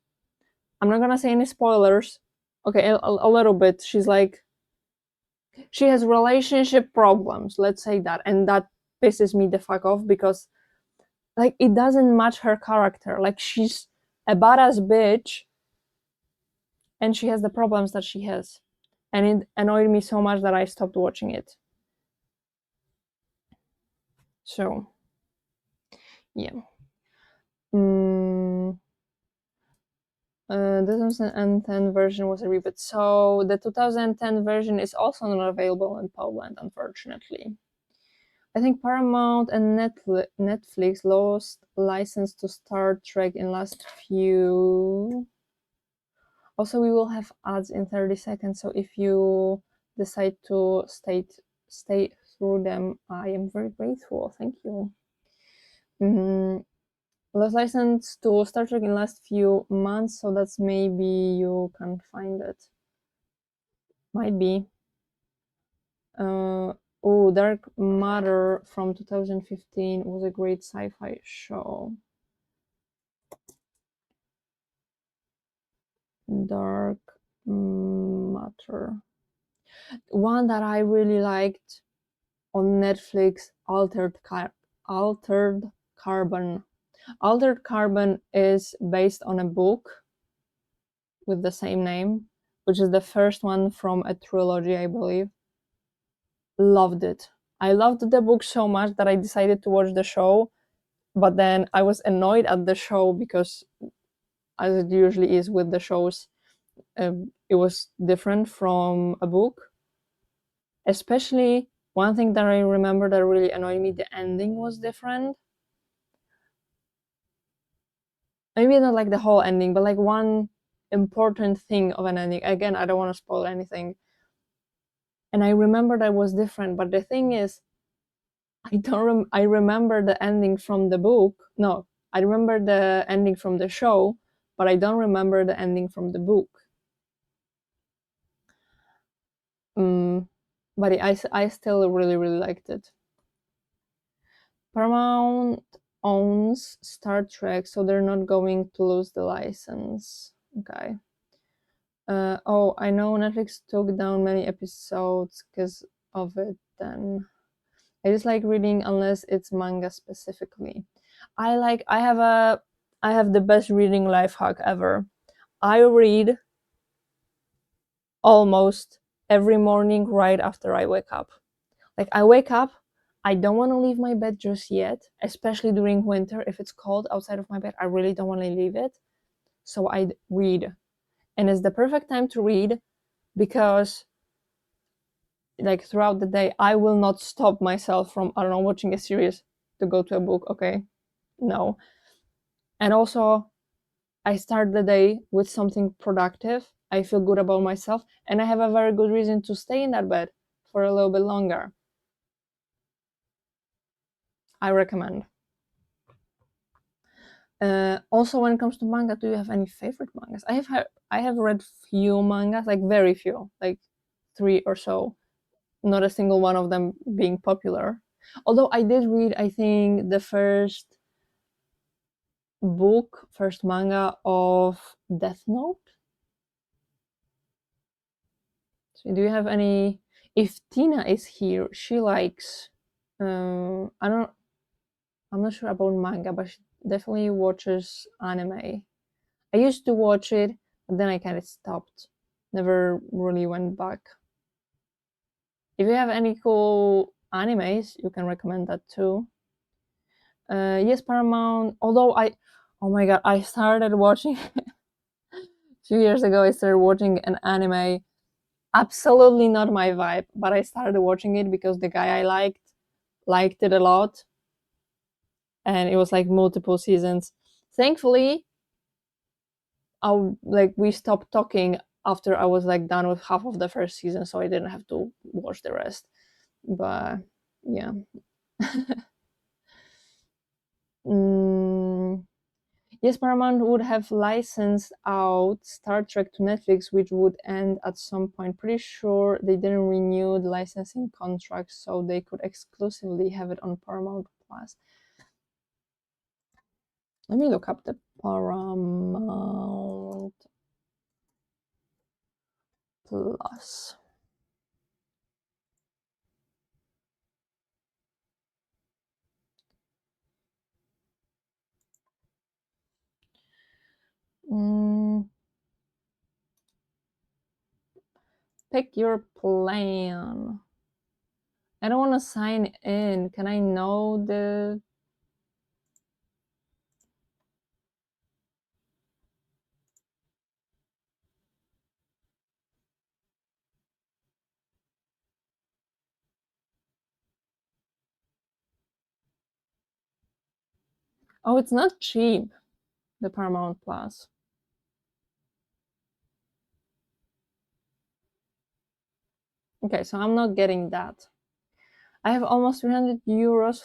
I'm not gonna say any spoilers. Okay, a little bit. She has relationship problems, let's say that, and that pisses me the fuck off because like it doesn't match her character. Like she's a badass bitch and she has the problems that she has. And it annoyed me so much that I stopped watching it. So, yeah. Mm, the 2010 version was a reboot. So the 2010 version is also not available in Poland, unfortunately. I think Paramount and Netflix lost license to Star Trek in last few. Also, we will have ads in 30 seconds, so if you decide to stay through them, I am very grateful. Thank you. Lost license to Star Trek in last few months, so that's maybe you can find it. Might be. Dark Matter from 2015 was a great sci-fi show. Dark Matter. One that I really liked on Netflix, Altered Carbon. Altered Carbon is based on a book with the same name, which is the first one from a trilogy, I believe. Loved it. I loved the book so much that I decided to watch the show, but then I was annoyed at the show because, as it usually is with the shows, it was different from a book. Especially one thing that I remember that really annoyed me, the ending was different. Maybe not like the whole ending, but like one important thing of an ending. Again, I don't want to spoil anything. And I remember that was different, but the thing is, I remember the ending from the book. No, I remember the ending from the show, but I don't remember the ending from the book. But I still really, really liked it. Paramount owns Star Trek, so they're not going to lose the license. Okay. Oh, I know Netflix took down many episodes because of it. Then I just like reading unless it's manga specifically. I have the best reading life hack ever. I read almost every morning right after I wake up. Like I wake up, I don't want to leave my bed just yet, especially during winter. If it's cold outside of my bed, I really don't want to leave it. So I read. And it's the perfect time to read because like throughout the day, I will not stop myself from, I don't know, watching a series to go to a book. Okay. No. And also I start the day with something productive. I feel good about myself and I have a very good reason to stay in that bed for a little bit longer. I recommend. Also, when it comes to manga, do you have any favorite mangas? I have read few mangas, like very few, like 3 or so. Not a single one of them being popular. Although I did read, I think, the first manga of Death Note. So do you have any? If Tina is here, she likes. I don't. I'm not sure about manga, but she definitely watches anime. I used to watch it, but then I kind of stopped. Never really went back. If you have any cool animes, you can recommend that too. Yes, Paramount. Oh my god, I started watching a few years ago. I started watching an anime. Absolutely not my vibe, but I started watching it because the guy I liked it a lot, and it was like multiple seasons. Thankfully, we stopped talking after I was like done with half of the first season, so I didn't have to watch the rest. But yeah. mm, Yes, Paramount would have licensed out Star Trek to Netflix, which would end at some point. Pretty sure they didn't renew the licensing contract, so they could exclusively have it on Paramount Plus. Let me look up the Paramount Plus. Pick your plan. I don't want to sign in. Can I know the... Oh, it's not cheap, the Paramount Plus. Okay, so I'm not getting that. I have almost 300 euros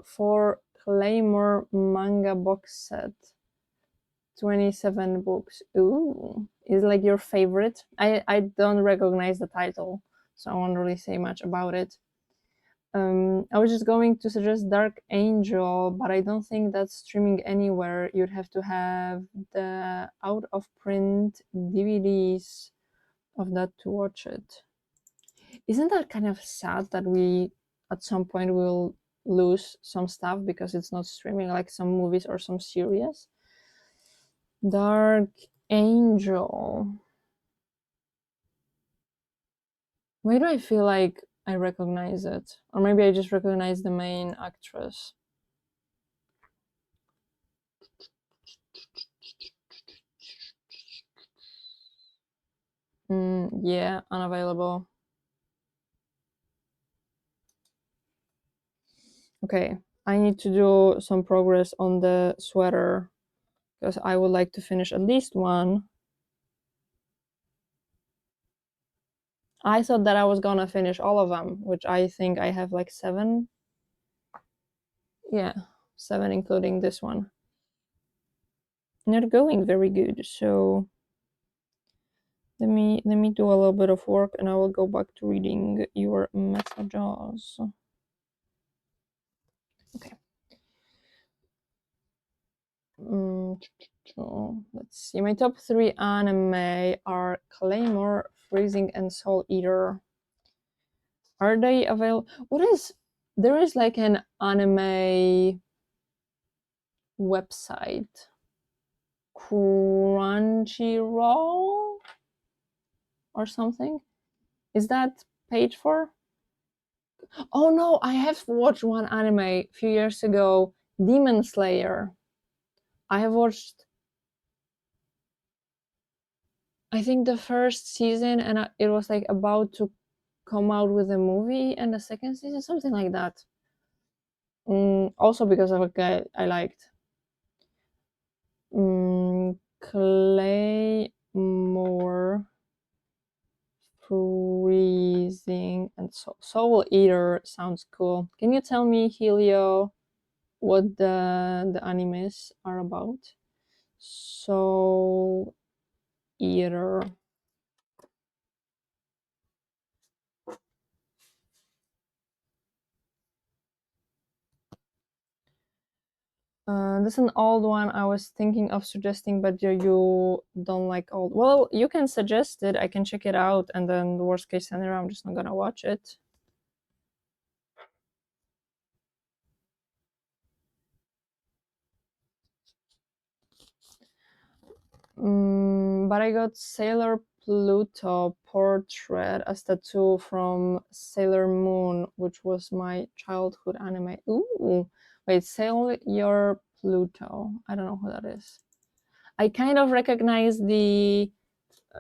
for Claymore manga box set. 27 books. Ooh, is like your favorite? I don't recognize the title, so I won't really say much about it. I was just going to suggest Dark Angel, but I don't think that's streaming anywhere. You'd have to have the out of print DVDs of that to watch it. Isn't that kind of sad that we at some point will lose some stuff because it's not streaming, like some movies or some series? Dark Angel. Why do I feel like I recognize it? Or maybe I just recognize the main actress. Yeah, unavailable. Okay, I need to do some progress on the sweater because I would like to finish at least one. I thought that I was gonna finish all of them, which I think I have like 7. Yeah, 7 including this one. Not going very good, so let me do a little bit of work and I will go back to reading your messages. Okay. Let's see. My top 3 anime are Claymore, Freezing, and Soul Eater. Are they available? There is like an anime website, Crunchyroll or something. Is that paid for? Oh no, I have watched one anime a few years ago, Demon Slayer. I have watched, I think, the first season, and it was like about to come out with a movie and the second season, something like that. Also because of a guy I liked. Claymore, Freezing, and Soul Eater sounds cool. Can you tell me, Helio, what the animes are about? Soul Eater. This is an old one I was thinking of suggesting, but you don't like old. Well, you can suggest it. I can check it out, and then the worst case scenario, I'm just not gonna watch it. But I got Sailor Pluto portrait as tattoo from Sailor Moon, which was my childhood anime. Ooh, wait, Sailor Pluto. I don't know who that is. I kind of recognize the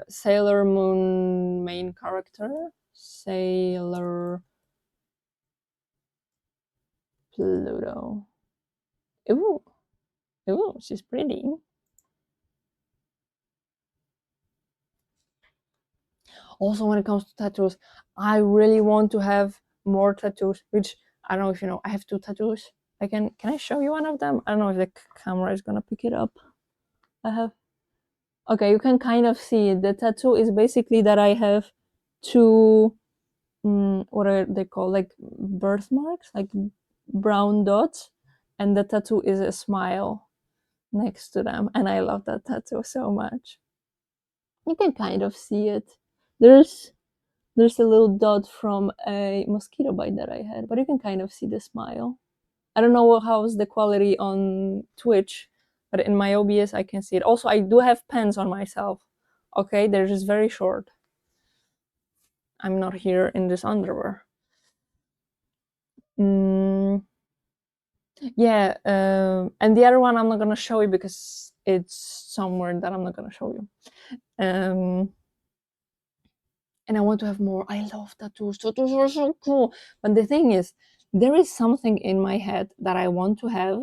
Sailor Moon main character, Sailor Pluto. Ooh, ooh, she's pretty. Also, when it comes to tattoos, I really want to have more tattoos, which I don't know if you know, I have 2 tattoos. Can I show you one of them? I don't know if the camera is gonna pick it up. I have. Okay, you can kind of see it. The tattoo is basically that I have two, what are they called? Like birthmarks, like brown dots, and the tattoo is a smile next to them. And I love that tattoo so much. You can kind of see it. There's there's a little dot from a mosquito bite that I had, but you can kind of see the smile. I don't know how's the quality on Twitch, but in my OBS I can see it. Also, I do have pens on myself. Okay, they're just very short. I'm not here in this underwear. Mm, yeah, and the other one I'm not gonna show you because it's somewhere that I'm not gonna show you. And I want to have more. I love tattoos. Tattoos are so cool. But the thing is, there is something in my head that I want to have.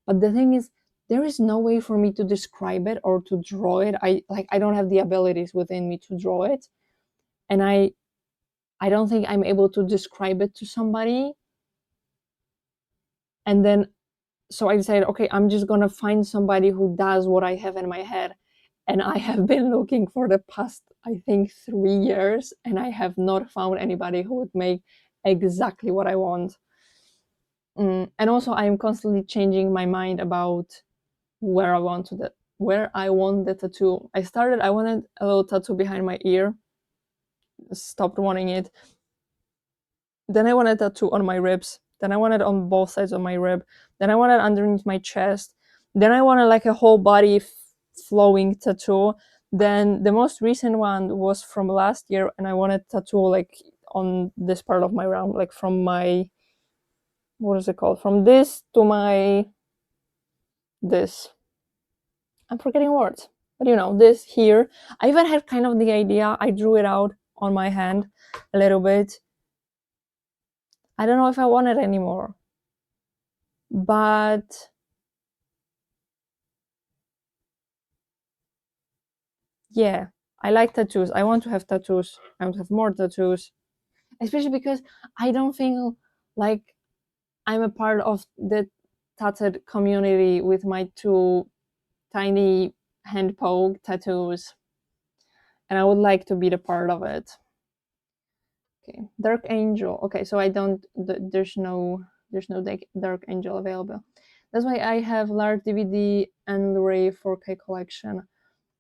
But the thing is, there is no way for me to describe it or to draw it. I don't have the abilities within me to draw it. And I don't think I'm able to describe it to somebody. And then so I decided, okay, I'm just gonna find somebody who does what I have in my head. And I have been looking for the past, I think, 3 years, and I have not found anybody who would make exactly what I want. And also, I'm constantly changing my mind about where I want the tattoo. I wanted a little tattoo behind my ear, stopped wanting it. Then I wanted a tattoo on my ribs. Then I wanted on both sides of my rib. Then I wanted underneath my chest. Then I wanted like a whole body flowing tattoo. Then the most recent one was from last year, and I wanted tattoo like on this part of my arm, like from my, what is it called? From this to my this. I'm forgetting words, but you know, this here. I even had kind of the idea. I drew it out on my hand a little bit. I don't know if I want it anymore, but yeah, I like tattoos. I want to have tattoos. I want to have more tattoos, especially because I don't feel like I'm a part of the tattooed community with my two tiny hand poke tattoos, and I would like to be the part of it. Okay, Dark Angel. Okay, so I don't. There's no Dark Angel available. That's why I have large DVD and Blu-ray 4K collection.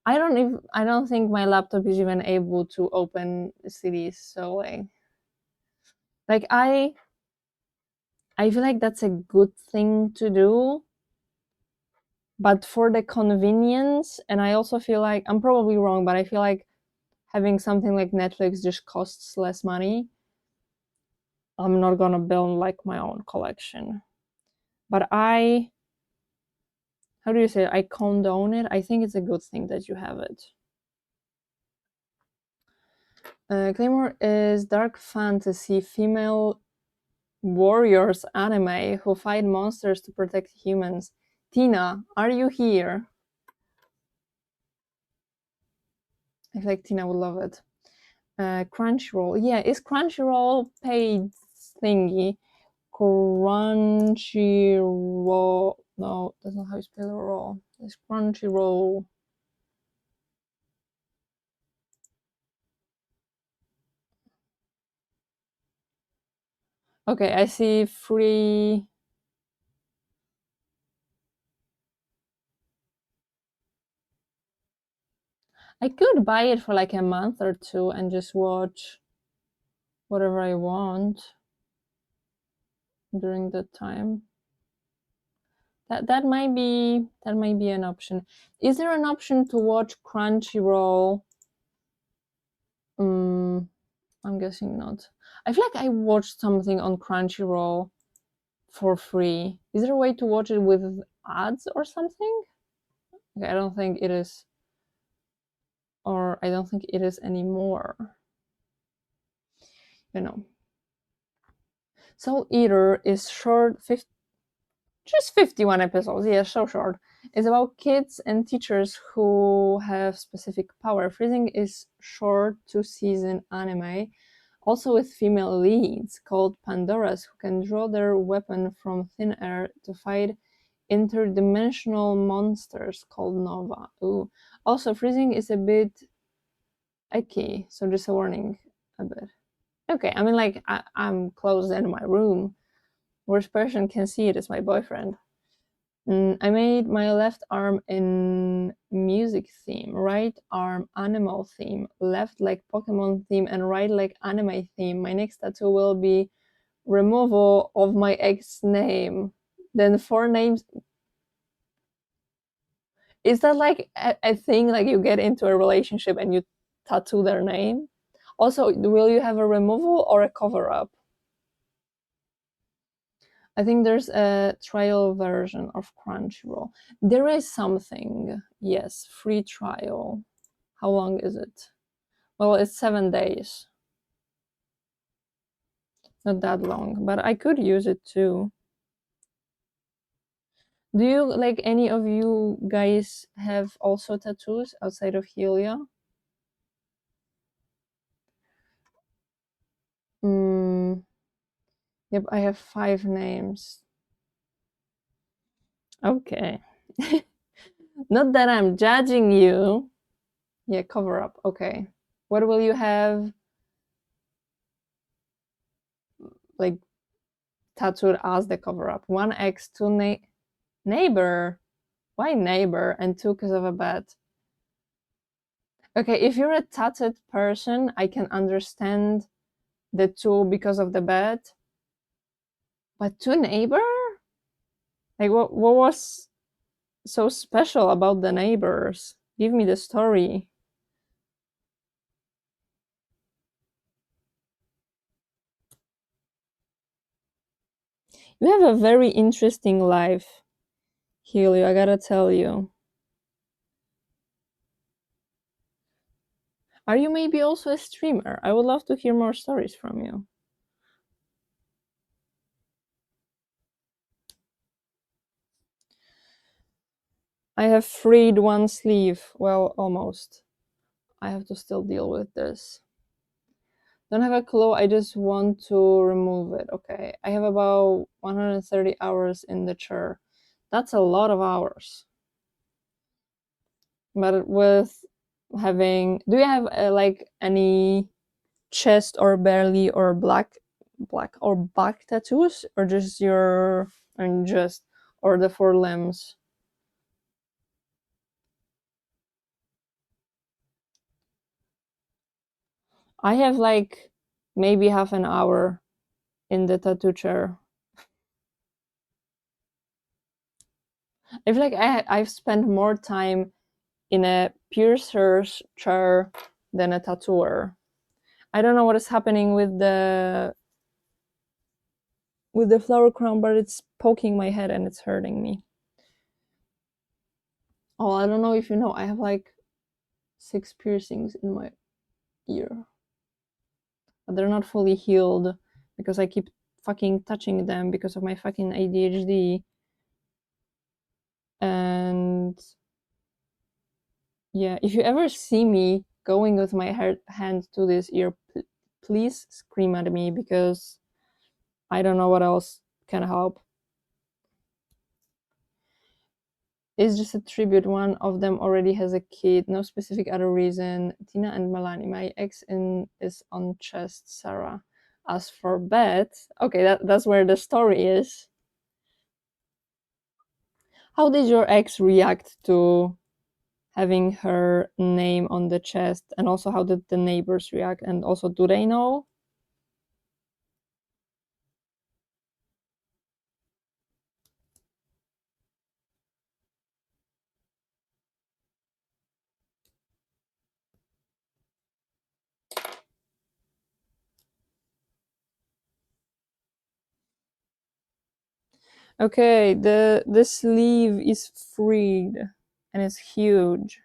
I don't think my laptop is even able to open CDs. So like I feel like that's a good thing to do, but for the convenience, and I also feel like I'm probably wrong, but I feel like having something like Netflix just costs less money. I'm not gonna build like my own collection, but how do you say it? I condone it. I think it's a good thing that you have it. Claymore is dark fantasy female warriors anime who fight monsters to protect humans. Tina, are you here? I feel like Tina would love it. Crunchyroll. Yeah, is Crunchyroll paid thingy? Crunchyroll. No, that's not how you spell roll. It's Crunchyroll. Okay, I see free. I could buy it for like a month or two and just watch whatever I want during that time. That might be an option. Is there an option to watch Crunchyroll? I'm guessing not. I feel like I watched something on Crunchyroll for free. Is there a way to watch it with ads or something? Okay, I don't think it is, or I don't think it is anymore. You know. Soul Eater is short, just 51 episodes. Yeah, so short. It's about kids and teachers who have specific power. Freezing is short 2-season anime, also with female leads called Pandoras who can draw their weapon from thin air to fight interdimensional monsters called Nova. Ooh. Also, freezing is a bit icky, so just a warning a bit. Okay, I mean, like, I'm closed in my room. Worst person can see it is my boyfriend. I made my left arm in music theme, right arm animal theme, left leg Pokemon theme, and right leg anime theme. My next tattoo will be removal of my ex name. Then 4 names. Is that like a thing, like you get into a relationship and you tattoo their name? Also, will you have a removal or a cover up? I think there's a trial version of Crunchyroll. There is something, yes, free trial. How long is it? Well, it's 7 days. Not that long, but I could use it too. Do you, like, any of you guys have also tattoos outside of Helia? Yep, I have 5 names. Okay. Not that I'm judging you. Yeah, cover up. Okay. What will you have, like, tattooed as the cover up? 1 X, 2 neighbor. Why neighbor? And 2 because of a bed. Okay, if you're a tattooed person, I can understand the 2 because of the bed. But 2 neighbor? Like, what was so special about the neighbors? Give me the story. You have a very interesting life, Helio, I gotta tell you. Are you maybe also a streamer? I would love to hear more stories from you. I have freed 1 sleeve. Well, almost. I have to still deal with this. Don't have a clue, I just want to remove it. Okay, I have about 130 hours in the chair. That's a lot of hours. But with having, do you have like any chest or belly or black or back tattoos, or just your, and just, or the 4 limbs? I have like maybe half an hour in the tattoo chair. I feel like I've spent more time in a piercer's chair than a tattooer. I don't know what is happening with the flower crown, but it's poking my head and it's hurting me. Oh, I don't know if you know, I have like 6 piercings in my ear. But they're not fully healed because I keep fucking touching them because of my fucking ADHD. And yeah, if you ever see me going with my hand to this ear, please scream at me because I don't know what else can help. It's just a tribute. One of them already has a kid. No specific other reason. Tina and Melanie. My ex is on chest. Sarah. As for Beth, okay, that's where the story is. How did your ex react to having her name on the chest? And also, how did the neighbors react? And also, do they know? Okay, the sleeve is freed and it's huge.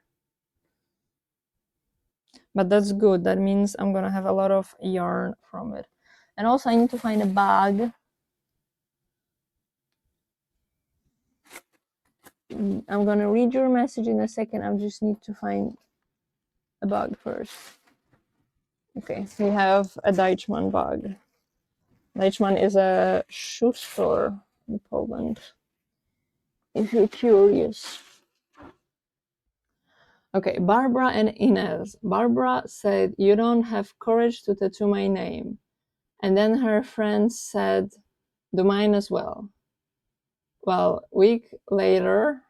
But that's good. That means I'm gonna have a lot of yarn from it. And also I need to find a bag. I'm gonna read your message in a second. I just need to find a bag first. Okay, we have a Deichmann bag. Deichmann is a shoe store in Poland. if you're curious. Okay, Barbara and Inez. Barbara said, "You don't have courage to tattoo my name." And then her friends said, "Do mine as well." Well, week later,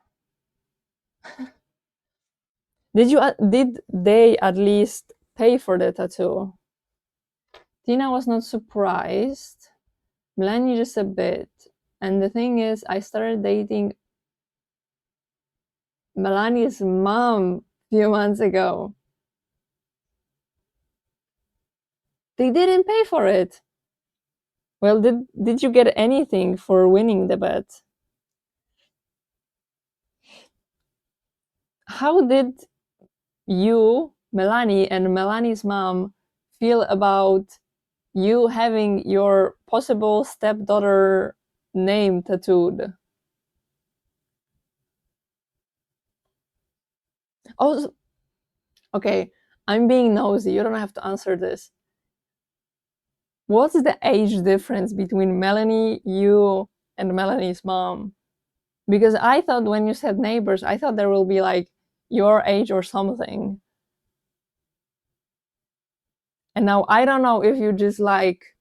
did they at least pay for the tattoo? Tina was not surprised. Melanie just a bit. And the thing is, I started dating Melanie's mom a few months ago. They didn't pay for it. Well, did you get anything for winning the bet? How did you, Melanie, and Melanie's mom feel about you having your possible stepdaughter name tattooed? Oh, okay, I'm being nosy. You don't have to answer this. What's the age difference between Melanie, you, and Melanie's mom? Because I thought when you said neighbors, I thought there will be like your age or something. And now I don't know if you just like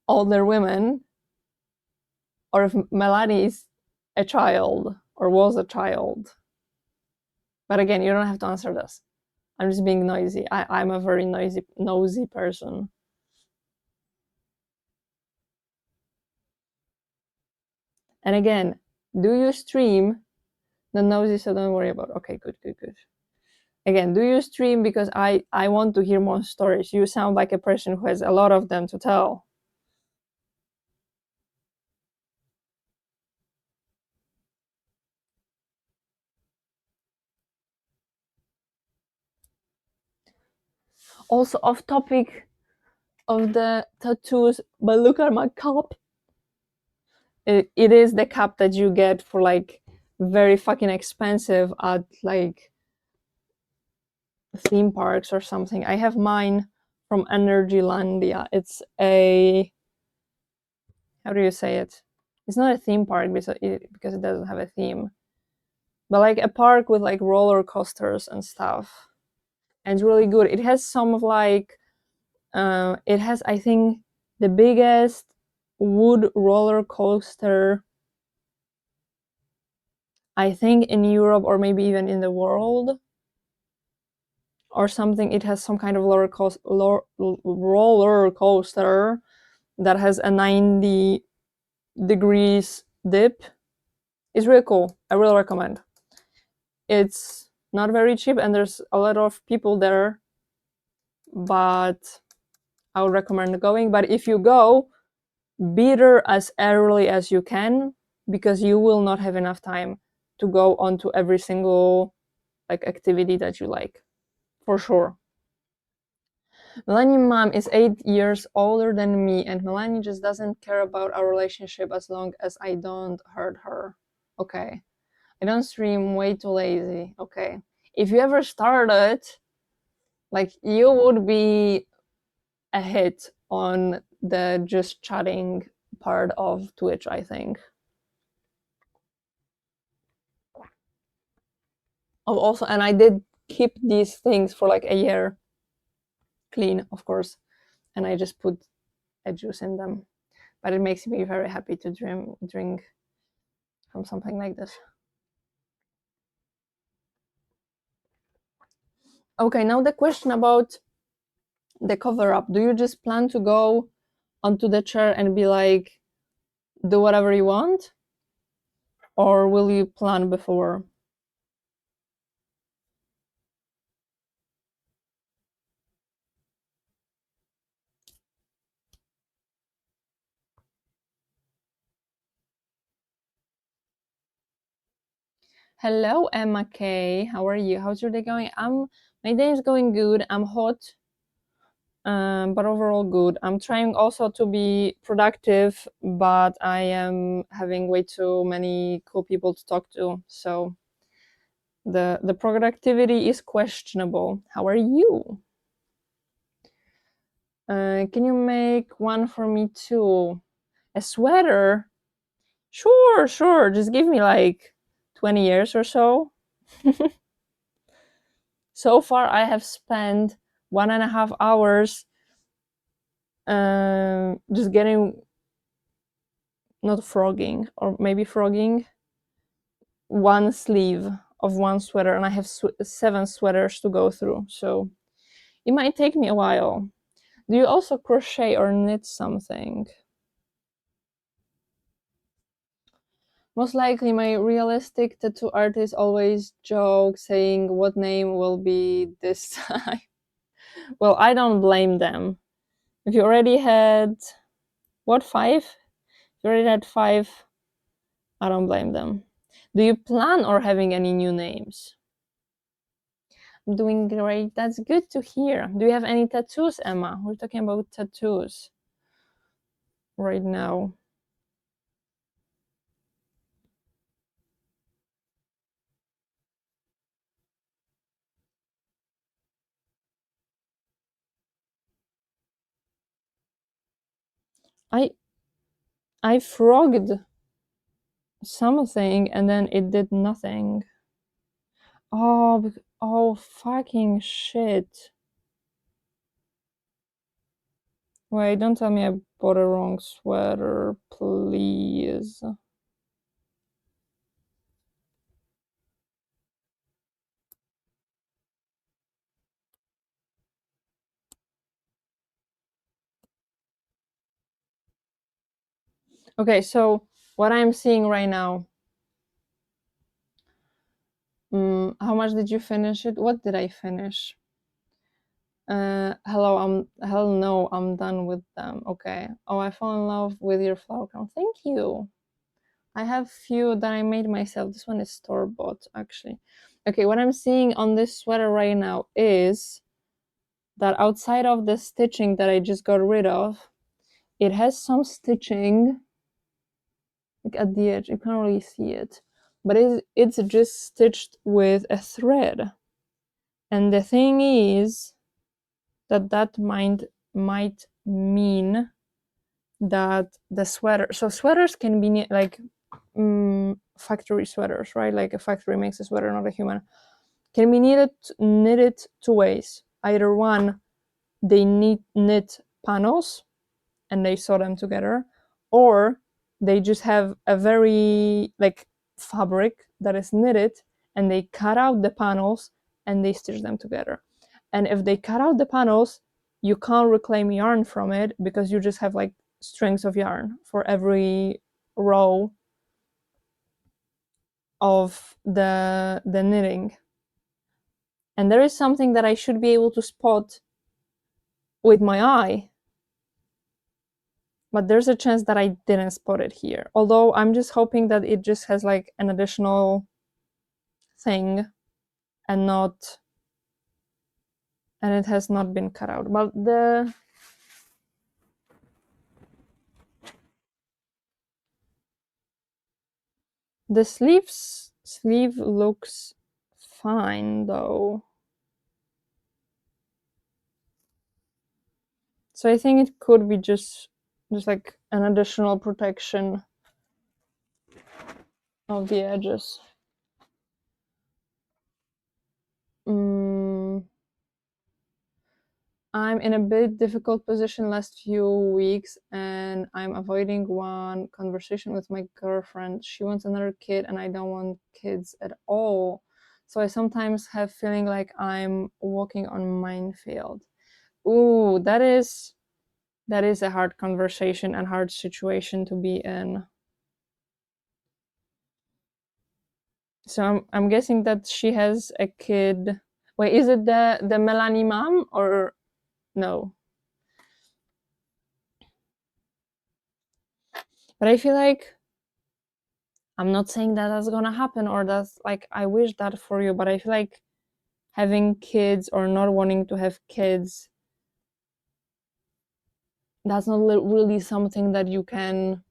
older women or if Melanie is a child or was a child. But again, you don't have to answer this. I'm just being noisy. I'm a very nosy person. And again, do you stream? The nosy, so don't worry about it. Okay, good. Again, do you stream? Because I want to hear more stories. You sound like a person who has a lot of them to tell. Also, off topic of the tattoos, but look at my cup. It is the cup that you get for like very fucking expensive at like theme parks or something. I have mine from Energylandia. It's a, how do you say it? It's not a theme park because it doesn't have a theme, but like a park with like roller coasters and stuff. And it's really good. It has some of like, it has, I think, the biggest wood roller coaster, I think, in Europe or maybe even in the world or something. It has some kind of roller coaster that has a 90 degrees dip. It's really cool. I really recommend. It's not very cheap and there's a lot of people there, but I would recommend going. But if you go, be there as early as you can because you will not have enough time to go onto every single like activity that you like, for sure. Melanie's mom is 8 years older than me, and Melanie just doesn't care about our relationship as long as I don't hurt her. Okay. I don't stream, way too lazy. Okay. If you ever started, like, you would be a hit on the just chatting part of Twitch, I think. Oh, also, and I did keep these things for like a year clean, of course, and I just put a juice in them. But it makes me very happy to drink from something like this. Okay, now the question about the cover up. Do you just plan to go onto the chair and be like, do whatever you want? Or will you plan before? Hello, Emma K. How are you? How's your day going? My day is going good. I'm hot, but overall good. I'm trying also to be productive, but I am having way too many cool people to talk to, so the productivity is questionable. How are you? Can you make one for me too? A sweater? Sure, sure. Just give me like 20 years or so. So far, I have spent 1.5 hours just getting, not frogging, or maybe frogging, one sleeve of one sweater, and I have 7 sweaters to go through. So it might take me a while. Do you also crochet or knit something? Most likely, my realistic tattoo artist always joke saying what name will be this time. Well, I don't blame them. If you already had, what, 5? If you already had 5, I don't blame them. Do you plan or having any new names? I'm doing great. That's good to hear. Do you have any tattoos, Emma? We're talking about tattoos right now. I I frogged something and then it did nothing. Oh, fucking shit. Wait, don't tell me I bought a wrong sweater, please. Okay, so what I'm seeing right now. How much did you finish it? What did I finish? Hell no, I'm done with them. Okay. Oh, I fell in love with your flower crown. Thank you. I have few that I made myself. This one is store-bought, actually. Okay, what I'm seeing on this sweater right now is that outside of the stitching that I just got rid of, it has some stitching like at the edge. You can't really see it, but it's just stitched with a thread. And the thing is that might mean that the sweater. So sweaters can be like factory sweaters, right? Like a factory makes a sweater, not a human. Can be knitted 2 ways. Either one, they knit panels and they sew them together, or they just have a very like fabric that is knitted and they cut out the panels and they stitch them together. And if they cut out the panels, you can't reclaim yarn from it because you just have like strings of yarn for every row of the knitting. And there is something that I should be able to spot with my eye, but there's a chance that I didn't spot it here. Although I'm just hoping that it just has like an additional thing and not, and it has not been cut out. But the sleeve looks fine though. So I think it could be just like an additional protection of the edges. I'm in a bit difficult position last few weeks and I'm avoiding one conversation with my girlfriend. She wants another kid and I don't want kids at all. So I sometimes have feeling like I'm walking on minefield. Ooh, that is a hard conversation and hard situation to be in. So I'm guessing that she has a kid. Wait, is it the Melanie mom or no? But I feel like I'm not saying that that's gonna happen or that's like I wish that for you, but I feel like having kids or not wanting to have kids, that's not really something that you can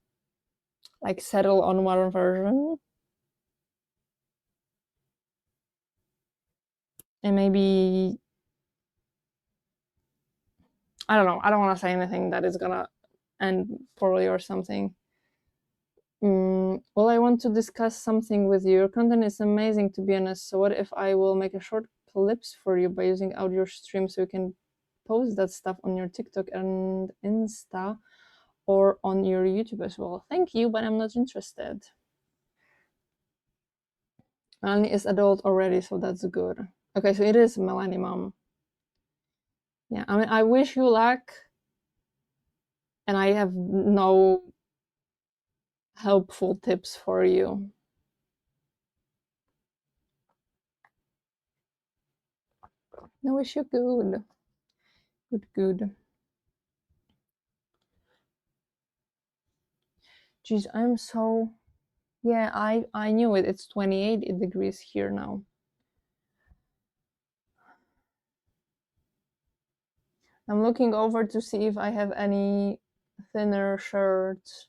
like settle on one version. And maybe I don't know. I don't want to say anything that is gonna end poorly or something. Well, I want to discuss something with you. Your content is amazing, to be honest. So what if I will make a short clips for you by using audio stream so you can post that stuff on your TikTok and Insta or on your YouTube as well? Thank you, but I'm not interested. Melanie is adult already, so that's good. Okay, so it is Melanie mom. Yeah, I mean, I wish you luck, and I have no helpful tips for you. I wish you good. Good. Geez, I'm so... Yeah, I knew it. It's 28 degrees here now. I'm looking over to see if I have any thinner shirts.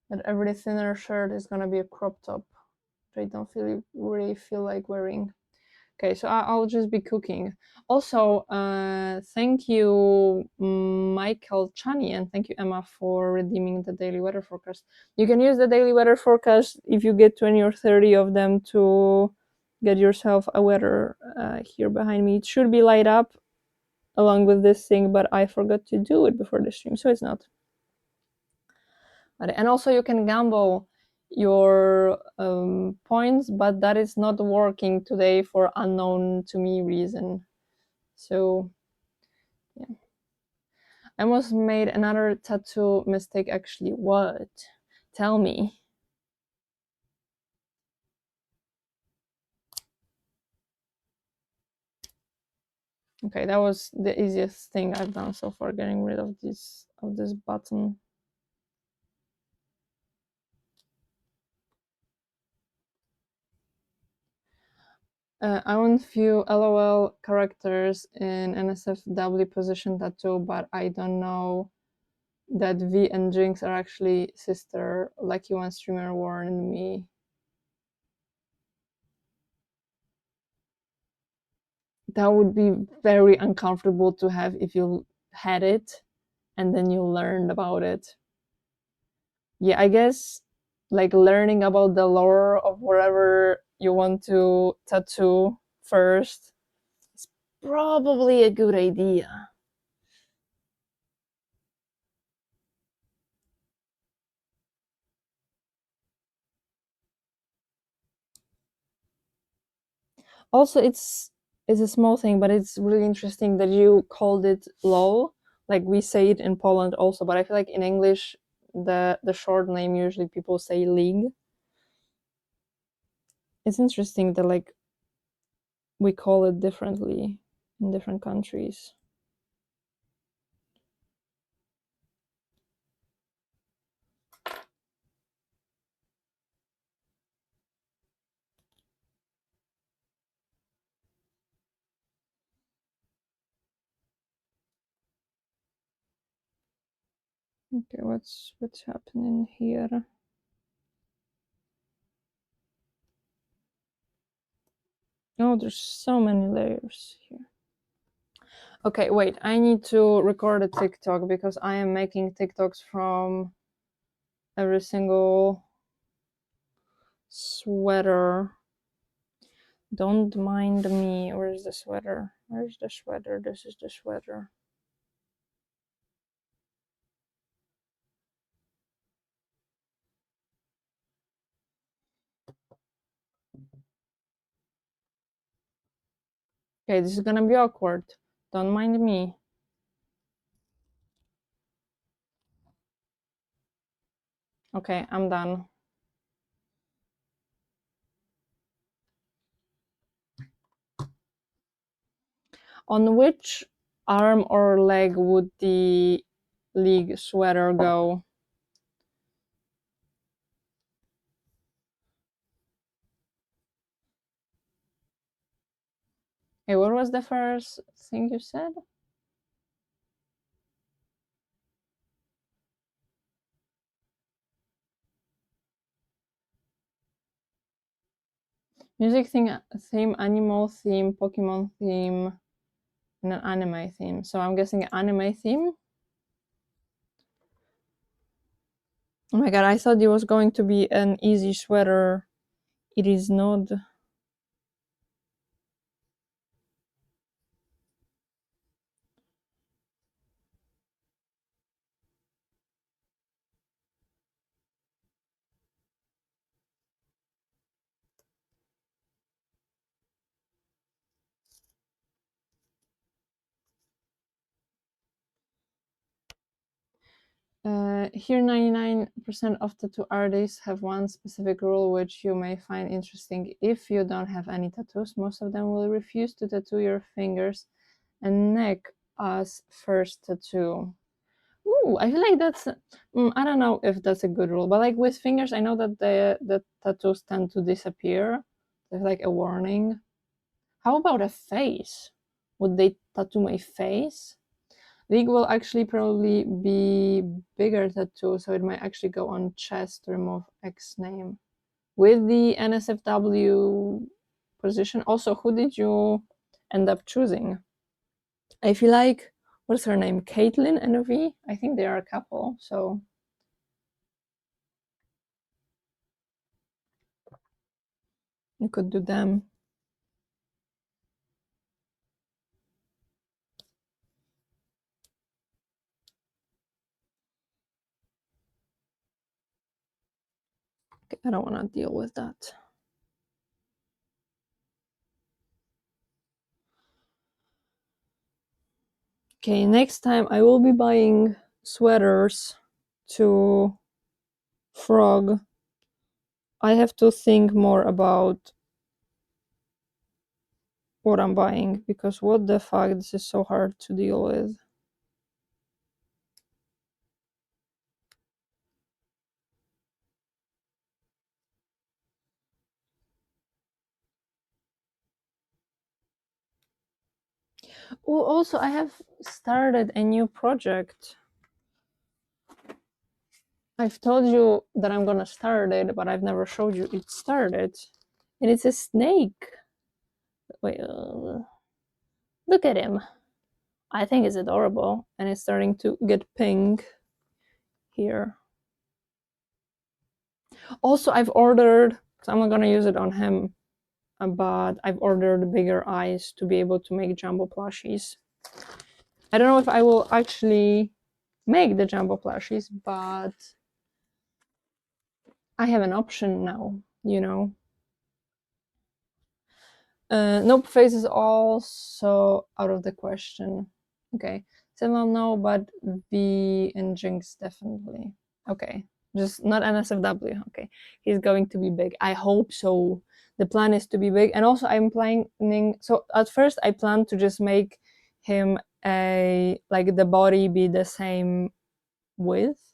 But every thinner shirt is gonna be a crop top, which I don't really feel like wearing. Okay, so I'll just be cooking. Also, thank you, Michael Chani, and thank you, Emma, for redeeming the daily weather forecast. You can use the daily weather forecast if you get 20 or 30 of them to get yourself a weather here behind me. It should be light up along with this thing, but I forgot to do it before the stream, so it's not. And also you can gamble your points, but that is not working today for unknown to me reason. So yeah, I almost made another tattoo mistake actually. What? Tell me. Okay, that was the easiest thing I've done so far, getting rid of this button. I want few LOL characters in NSFW position tattoo, but I don't know that V and Jinx are actually sister, like you one streamer warned me. That would be very uncomfortable to have if you had it and then you learned about it. Yeah, I guess like learning about the lore of whatever you want to tattoo first is probably a good idea. Also, it's a small thing, but it's really interesting that you called it LOL. Like we say it in Poland also, but I feel like in English the short name usually people say League. It's interesting that like we call it differently in different countries. Okay, what's happening here? Oh, there's so many layers here. Okay, wait, I need to record a TikTok because I am making TikToks from every single sweater. Don't mind me. Where's the sweater? Where's the sweater? This is the sweater. Okay, this is gonna be awkward. Don't mind me. Okay, I'm done. On which arm or leg would the League sweater go? Hey, what was the first thing you said? Music theme, animal theme, Pokemon theme, and an anime theme. So I'm guessing anime theme. Oh my god, I thought it was going to be an easy sweater. It is not. Here, 99% of tattoo artists have one specific rule which you may find interesting. If you don't have any tattoos, most of them will refuse to tattoo your fingers and neck as first tattoo. Ooh, I feel like that's. I don't know if that's a good rule, but like with fingers, I know that the tattoos tend to disappear. There's like a warning. How about a face? Would they tattoo my face? League will actually probably be bigger tattoo, so it might actually go on chest to remove X name. With the NSFW position, also, who did you end up choosing? I feel like, what's her name? Caitlin and a V? I think they are a couple, so you could do them. Okay, I don't want to deal with that. Okay, next time I will be buying sweaters to Frog. I have to think more about what I'm buying, because what the fuck, this is so hard to deal with. Oh, also, I have started a new project. I've told you that I'm gonna start it, but I've never showed you it started. And it's a snake. Wait, look at him. I think it's adorable, and it's starting to get pink here. Also, I've ordered, because I'm not gonna use it on him, but I've ordered bigger eyes to be able to make jumbo plushies. I don't know if I will actually make the jumbo plushies, but I have an option now, you know. Nope, face is also out of the question. Okay, Sentinel no, but V and Jinx definitely. Okay, just not NSFW. Okay, he's going to be big. I hope so. The plan is to be big, and also I'm planning. So at first I plan to just make him a like the body be the same width,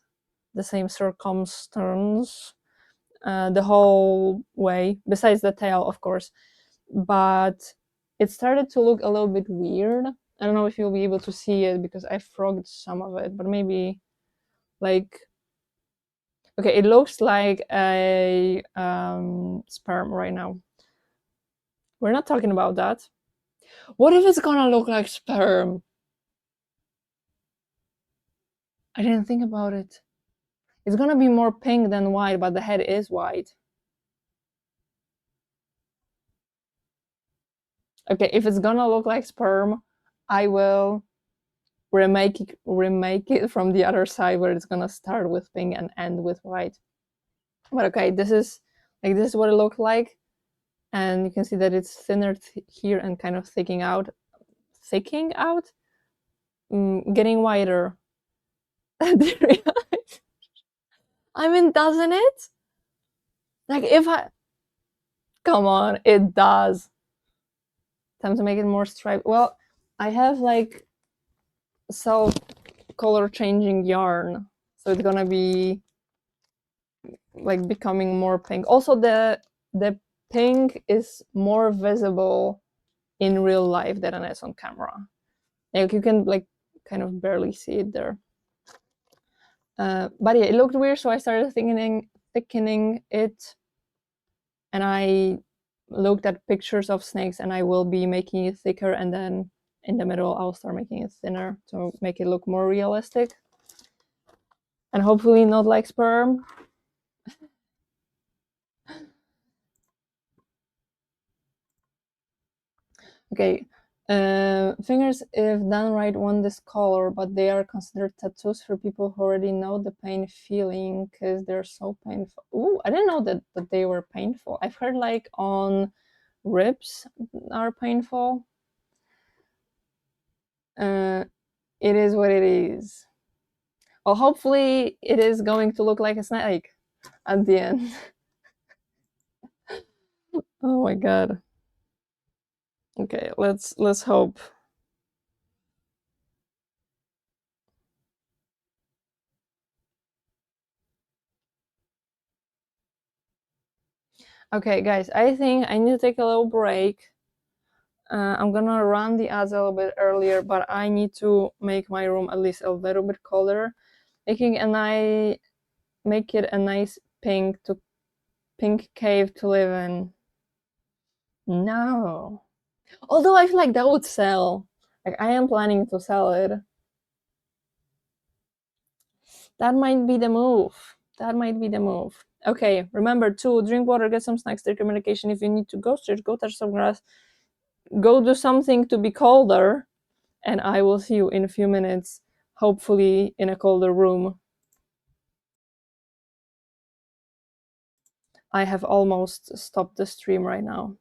the same circumstance, the whole way. Besides the tail, of course, but it started to look a little bit weird. I don't know if you'll be able to see it because I frogged some of it, but maybe like okay, it looks like a sperm right now. We're not talking about that. What if it's gonna look like sperm? I didn't think about it. It's gonna be more pink than white, but the head is white. Okay, if it's gonna look like sperm, I will remake it from the other side where it's gonna start with pink and end with white. But okay, this is what it looked like, and you can see that it's thinner here and kind of thicking out, getting wider. I mean, doesn't it? Like if I come on, it does. Time to make it more striped. Well, I have like self color changing yarn, so it's gonna be like becoming more pink. Also, the pink is more visible in real life than it is on camera. Like you can like kind of barely see it there. But yeah, it looked weird, so I started thickening it, and I looked at pictures of snakes, and I will be making it thicker, and then in the middle I'll start making it thinner to make it look more realistic. And hopefully not like sperm. Okay. Fingers, if done right, won't discolor, but they are considered tattoos for people who already know the pain feeling because they're so painful. Ooh, I didn't know that they were painful. I've heard like on ribs are painful. It is what it is. Well, hopefully it is going to look like a snake at the end. Oh my god. Okay, let's hope. Okay, guys, I think I need to take a little break. I'm gonna run the ads a little bit earlier, but I need to make my room at least a little bit colder, make it a nice pink cave to live in. No, although I feel like that would sell. Like I am planning to sell it. That might be the move. That might be the move. Okay, remember to drink water, get some snacks, take your medication. If you need to go stretch, go touch some grass, go do something to be colder, and I will see you in a few minutes, hopefully in a colder room. I have almost stopped the stream right now.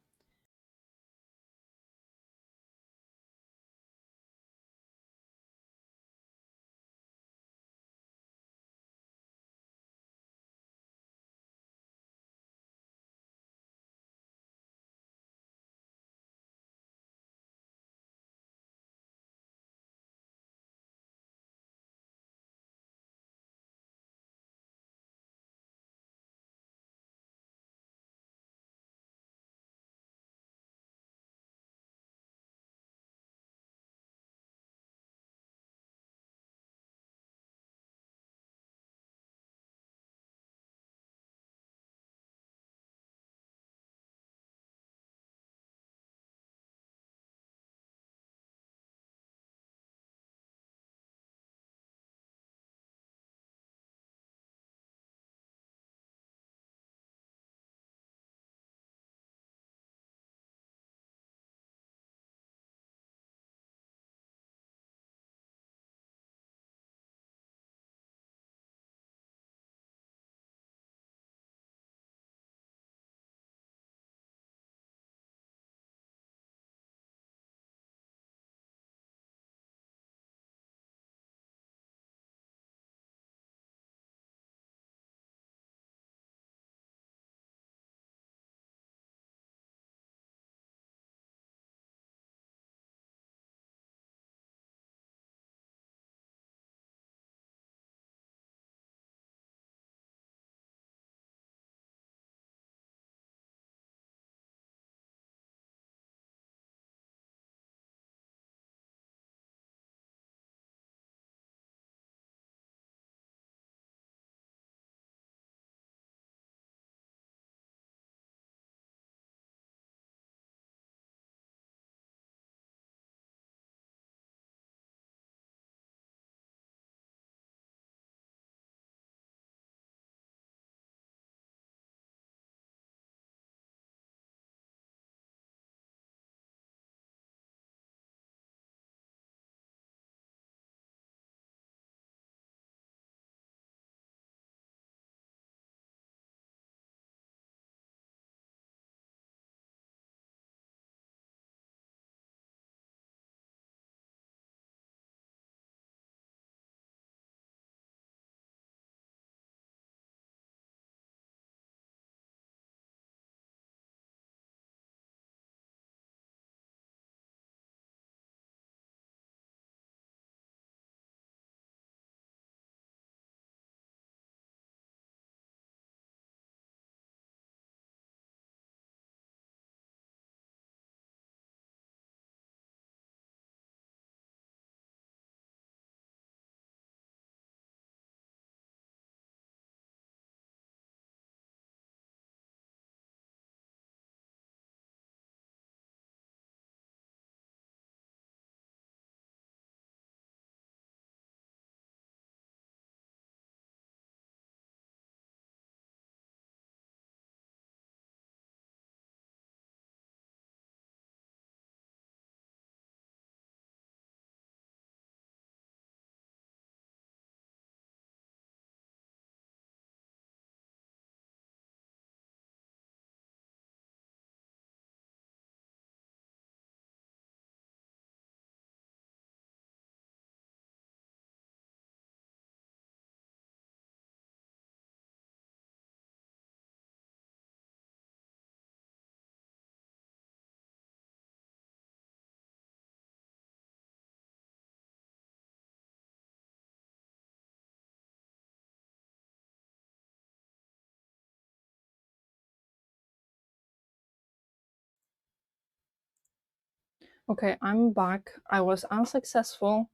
Okay, I'm back. I was unsuccessful,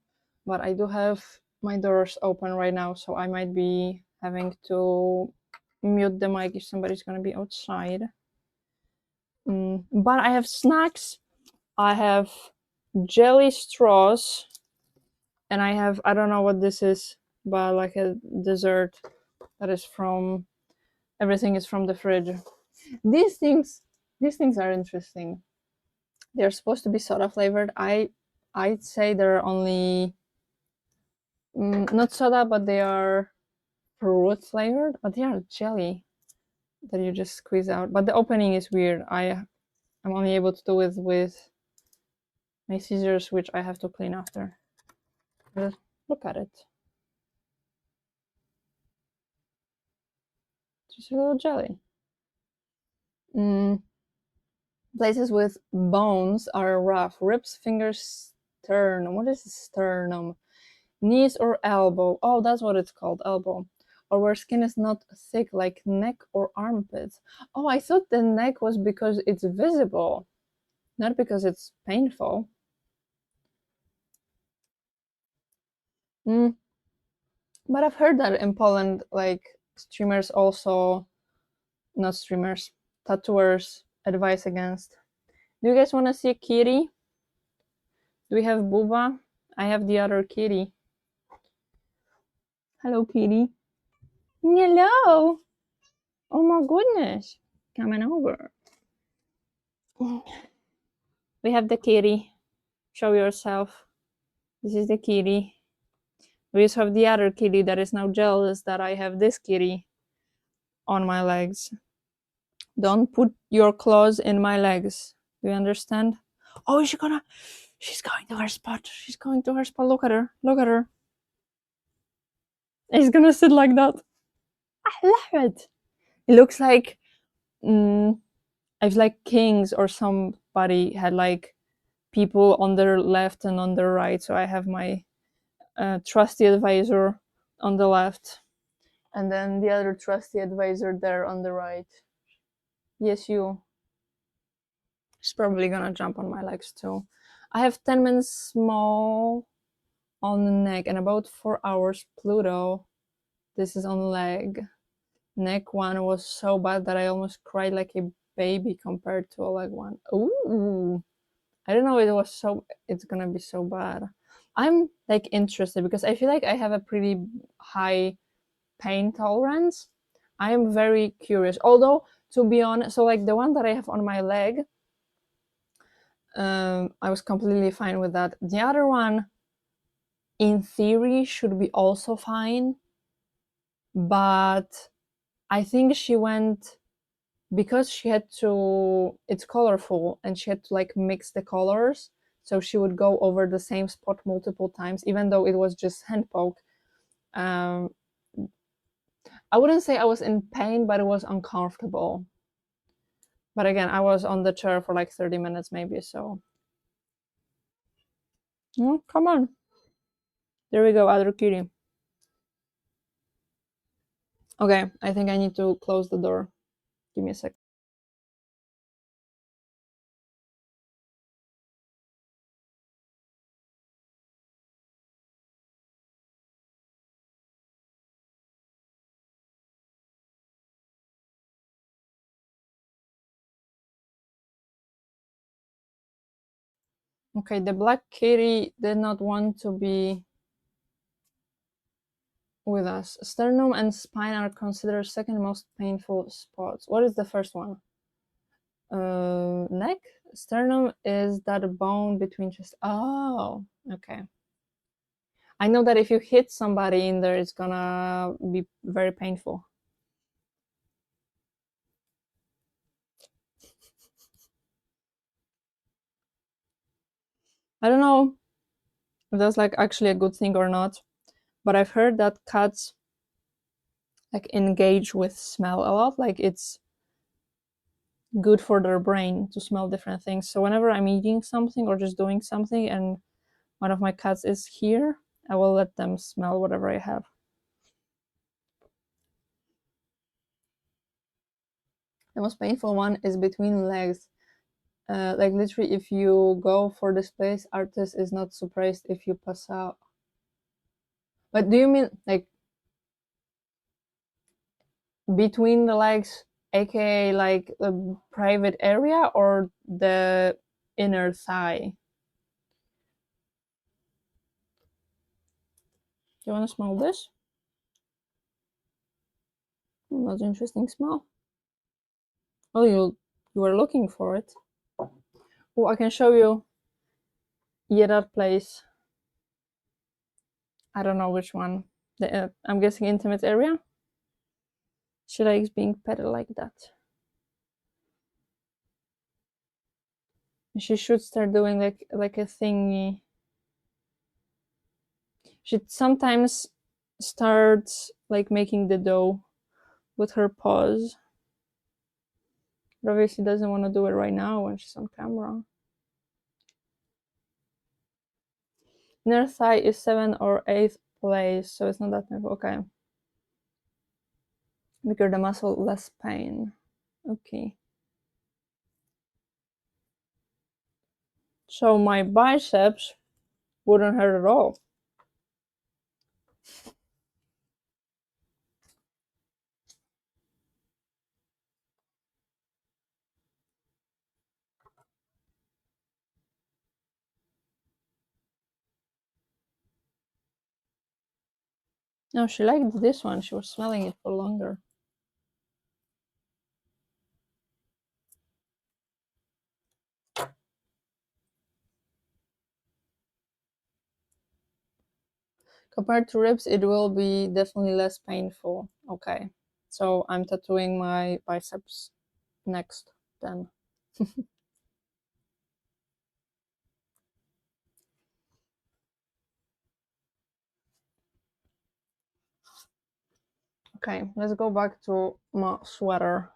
but I do have my doors open right now, so I might be having to mute the mic if somebody's gonna be outside. But I have snacks. I have jelly straws, and I have, I don't know what this is, but like a dessert that is from, everything is from the fridge. These things, these things are interesting. They're supposed to be soda flavored. I'd say they're only not soda, but they are fruit flavored, but they are jelly that you just squeeze out. But the opening is weird. I'm only able to do it with my scissors, which I have to clean after. Just look at it. Just a little jelly. Places with bones are rough. Ribs, fingers, sternum. What is sternum? Knees or elbow. Oh, that's what it's called, elbow. Or where skin is not thick, like neck or armpits. Oh, I thought the neck was because it's visible, not because it's painful. Mm. But I've heard that in Poland, like streamers also, not streamers, tattooers advise against. Do you guys want to see a kitty? Do we have Buba? I have the other kitty. Hello, kitty. Hello. Oh my goodness. Coming over. We have the kitty. Show yourself. This is the kitty. We just have the other kitty that is now jealous that I have this kitty on my legs. Don't put your claws in my legs. Do you understand? Oh, she's going to her spot. She's going to her spot. Look at her. Look at her. She's gonna sit like that. I love it. It looks like I've like kings or somebody had like people on their left and on their right. So I have my trusty advisor on the left, and then the other trusty advisor there on the right. Yes, you. She's probably gonna jump on my legs too. I have 10 minutes small on the neck and about 4 hours Pluto. This is on leg. Neck one was so bad that I almost cried like a baby compared to a leg one. Ooh. I don't know it's gonna be so bad. I'm like interested because I feel like I have a pretty high pain tolerance. I am very curious. Although to be honest, so like the one that I have on my leg, I was completely fine with that. The other one, in theory, should be also fine, but I think she went because she had to. It's colorful, and she had to like mix the colors. So she would go over the same spot multiple times, even though it was just hand poke. Um, I wouldn't say I was in pain, but it was uncomfortable. But again, I was on the chair for like 30 minutes maybe, so. Come on. There we go, other cutie. Okay, I think I need to close the door. Give me a sec. Okay, the black kitty did not want to be with us. Sternum and spine are considered second most painful spots. What is the first one? Neck. Sternum is that bone between just. Oh, okay. I know that if you hit somebody in there, it's gonna be very painful. I don't know if that's like actually a good thing or not, but I've heard that cats like engage with smell a lot. Like it's good for their brain to smell different things. So whenever I'm eating something or just doing something and one of my cats is here, I will let them smell whatever I have. The most painful one is between legs. like literally, if you go for this place, artist is not surprised if you pass out. But do you mean like between the legs, aka like a private area, or the inner thigh? Do you want to smell this? That's interesting smell. Oh, you were looking for it. Oh, I can show you. Yeah, that place. I don't know which one. I'm guessing intimate area. She likes being petted like that. She should start doing like a thingy. She sometimes starts like making the dough with her paws. But obviously doesn't want to do it right now when she's on camera. Inner thigh is 7th or 8th place, so it's not that painful. Okay. Bigger the muscle, less pain. Okay. So my biceps wouldn't hurt at all. No, she liked this one. She was smelling it for longer. Compared to ribs, it will be definitely less painful. Okay, so I'm tattooing my biceps next then. Okay, let's go back to my sweater.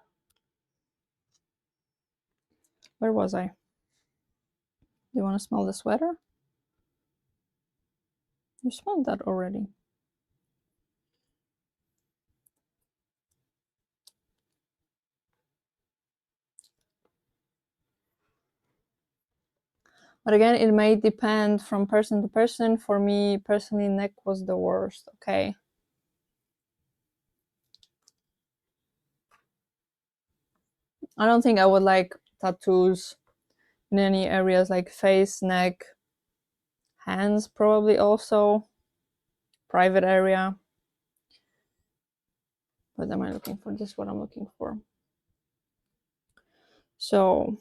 Where was I? Do you want to smell the sweater? You smelled that already. But again, it may depend from person to person. For me personally, neck was the worst. Okay. I don't think I would like tattoos in any areas like face, neck, hands, probably also private area. What am I looking for? This is what I'm looking for. So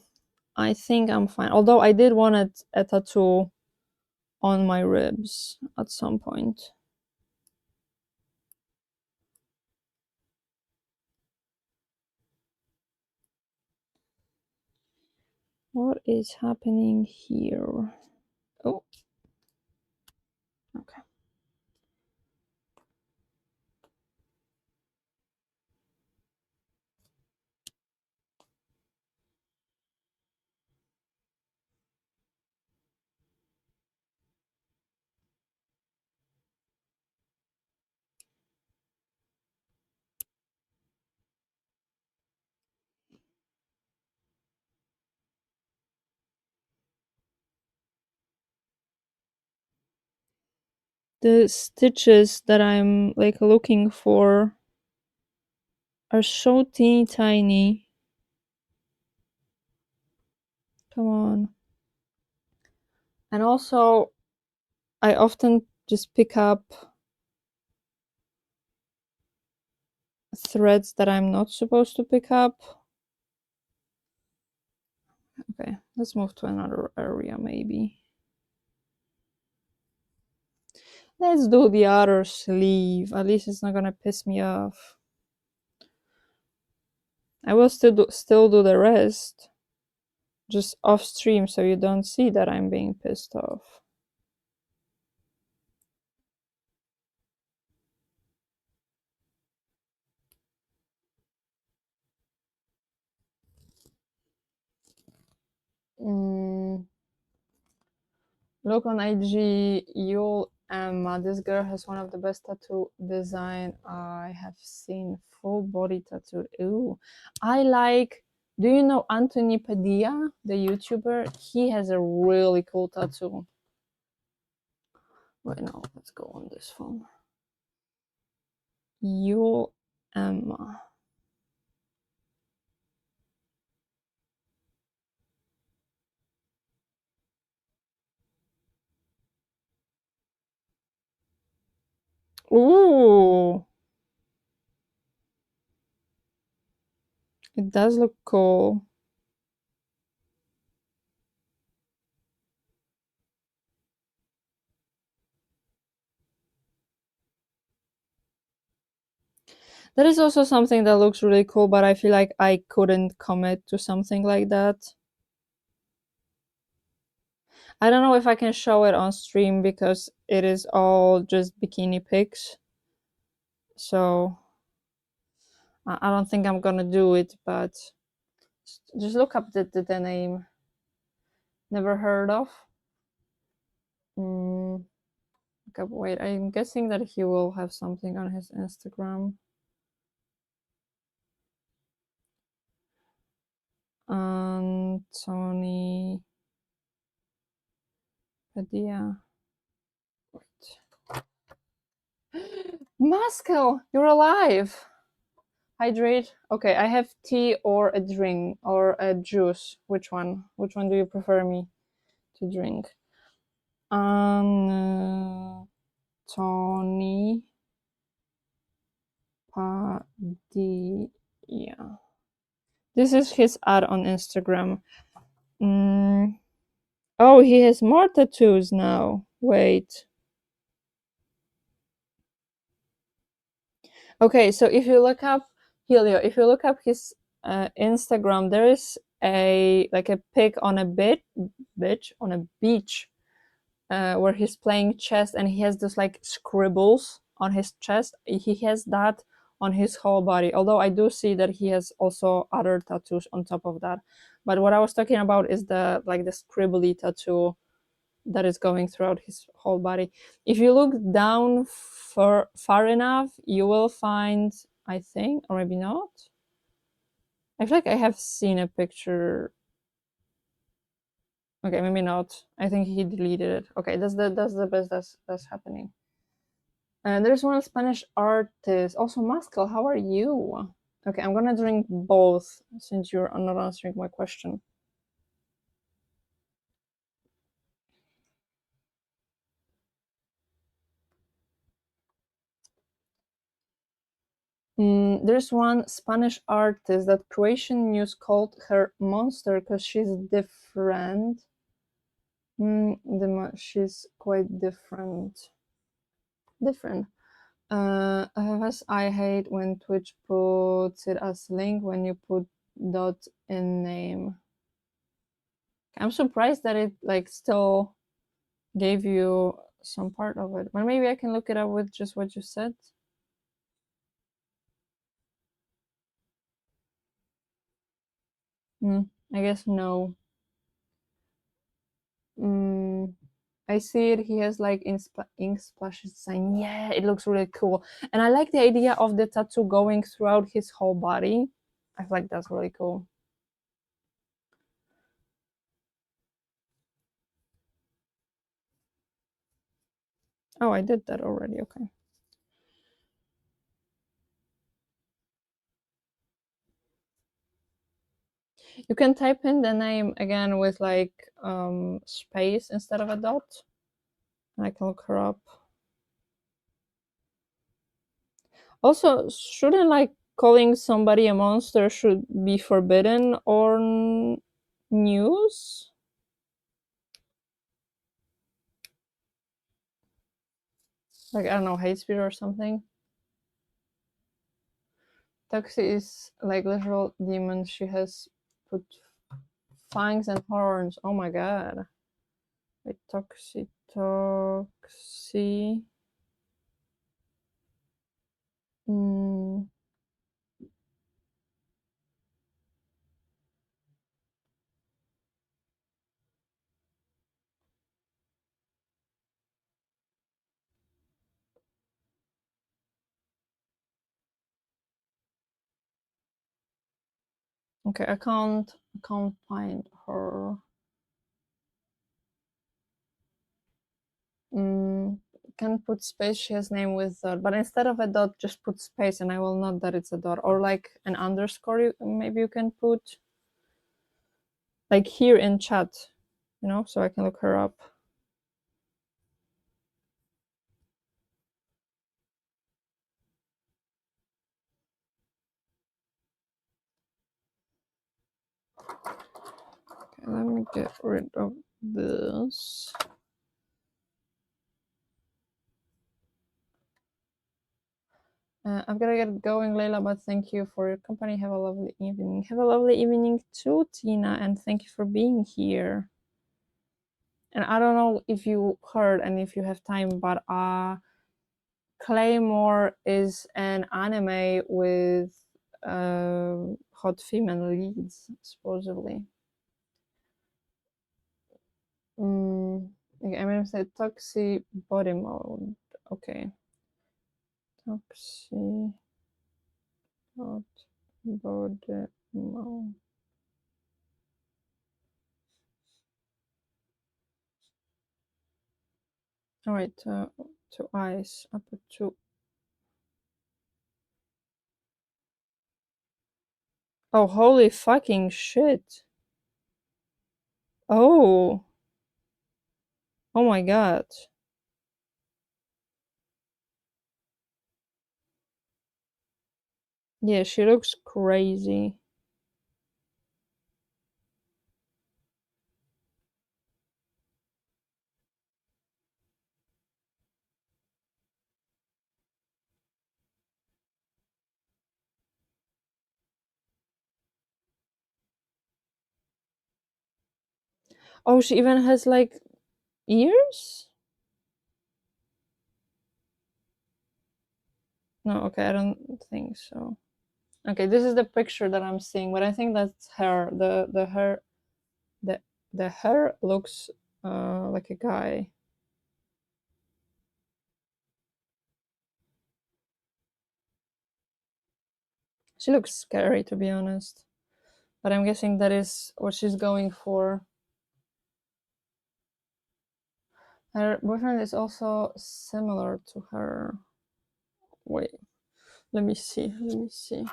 I think I'm fine. Although I did want a tattoo on my ribs at some point. What is happening here? Oh, okay. The stitches that I'm like looking for are so teeny tiny. Come on. And also, I often just pick up threads that I'm not supposed to pick up. Okay, let's move to another area maybe. Let's do the other sleeve. At least it's not gonna piss me off. I will still do the rest, just off stream, so you don't see that I'm being pissed off. Look on IG, Yul Emma. This girl has one of the best tattoo design I have seen. Full body tattoo. Ooh, I like Do you know Anthony Padilla, the YouTuber? He has a really cool tattoo. Wait, no, let's go on this phone. Emma. Ooh, it does look cool. That is also something that looks really cool, but I feel like I couldn't commit to something like that. I don't know if I can show it on stream because it is all just bikini pics. So I don't think I'm gonna do it, but just look up the name. Never heard of. Okay, wait, I'm guessing that he will have something on his Instagram. Anthony Padilla. Wait. Moscow, you're alive. Hydrate. Okay, I have tea or a drink or a juice. Which one? Which one do you prefer me to drink? Anthony Padilla. This is his ad on Instagram. Oh, he has more tattoos now. Wait. Okay, so if you look up Helio, if you look up his Instagram, there is a like a pic on a beach where he's playing chess, and he has this like scribbles on his chest. He has that on his whole body. Although I do see that he has also other tattoos on top of that. But what I was talking about is the like the scribbly tattoo that is going throughout his whole body. If you look down far enough, you will find, I think, or maybe not. I feel like I have seen a picture. Okay, maybe not. I think he deleted it. Okay, that's the best that's happening. And there's one Spanish artist, also Mascal. How are you? Okay, I'm gonna drink both since you're not answering my question. There's one Spanish artist that Croatian news called her monster because she's different. She's quite different. Different. As I hate when Twitch puts it as link when you put dot in name. I'm surprised that it like still gave you some part of it, but maybe I can look it up with just what you said. I guess no. I see it. He has like ink splashes design. Yeah, it looks really cool. And I like the idea of the tattoo going throughout his whole body. I feel like that's really cool. Oh, I did that already. Okay. You can type in the name again with like space instead of a dot. And I can look her up. Also, shouldn't like calling somebody a monster should be forbidden or news? Like, I don't know, hate speech or something. Toxi is like literal demon. She has put fangs and horns. Oh my god. Wait, Toxi. Mm. Okay, I can't find her. Mm, can put space. She has name with dot, but instead of a dot, just put space, and I will know that it's a dot, or like an underscore. Maybe you can put like here in chat, so I can look her up. Okay, let me get rid of this. I've got to get going, Leila, but thank you for your company. Have a lovely evening. Have a lovely evening too, Tina, and thank you for being here. And I don't know if you heard and if you have time, but Claymore is an anime with hot female leads, supposedly. Okay, I'm gonna say Toxi body mode. Okay. Toxi body mode. Alright, to eyes, up to. Oh, holy fucking shit. Oh. Oh my god. Yeah, she looks crazy. Oh, she even has like ears? No, okay, I don't think so. Okay, this is the picture that I'm seeing, but I think that's her. The hair the hair looks like a guy. She looks scary, to be honest. But I'm guessing that is what she's going for. Her boyfriend is also similar to her. Wait, let me see. Let me see.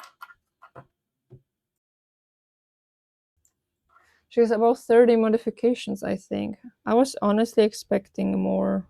She has about 30 modifications, I think. I was honestly expecting more.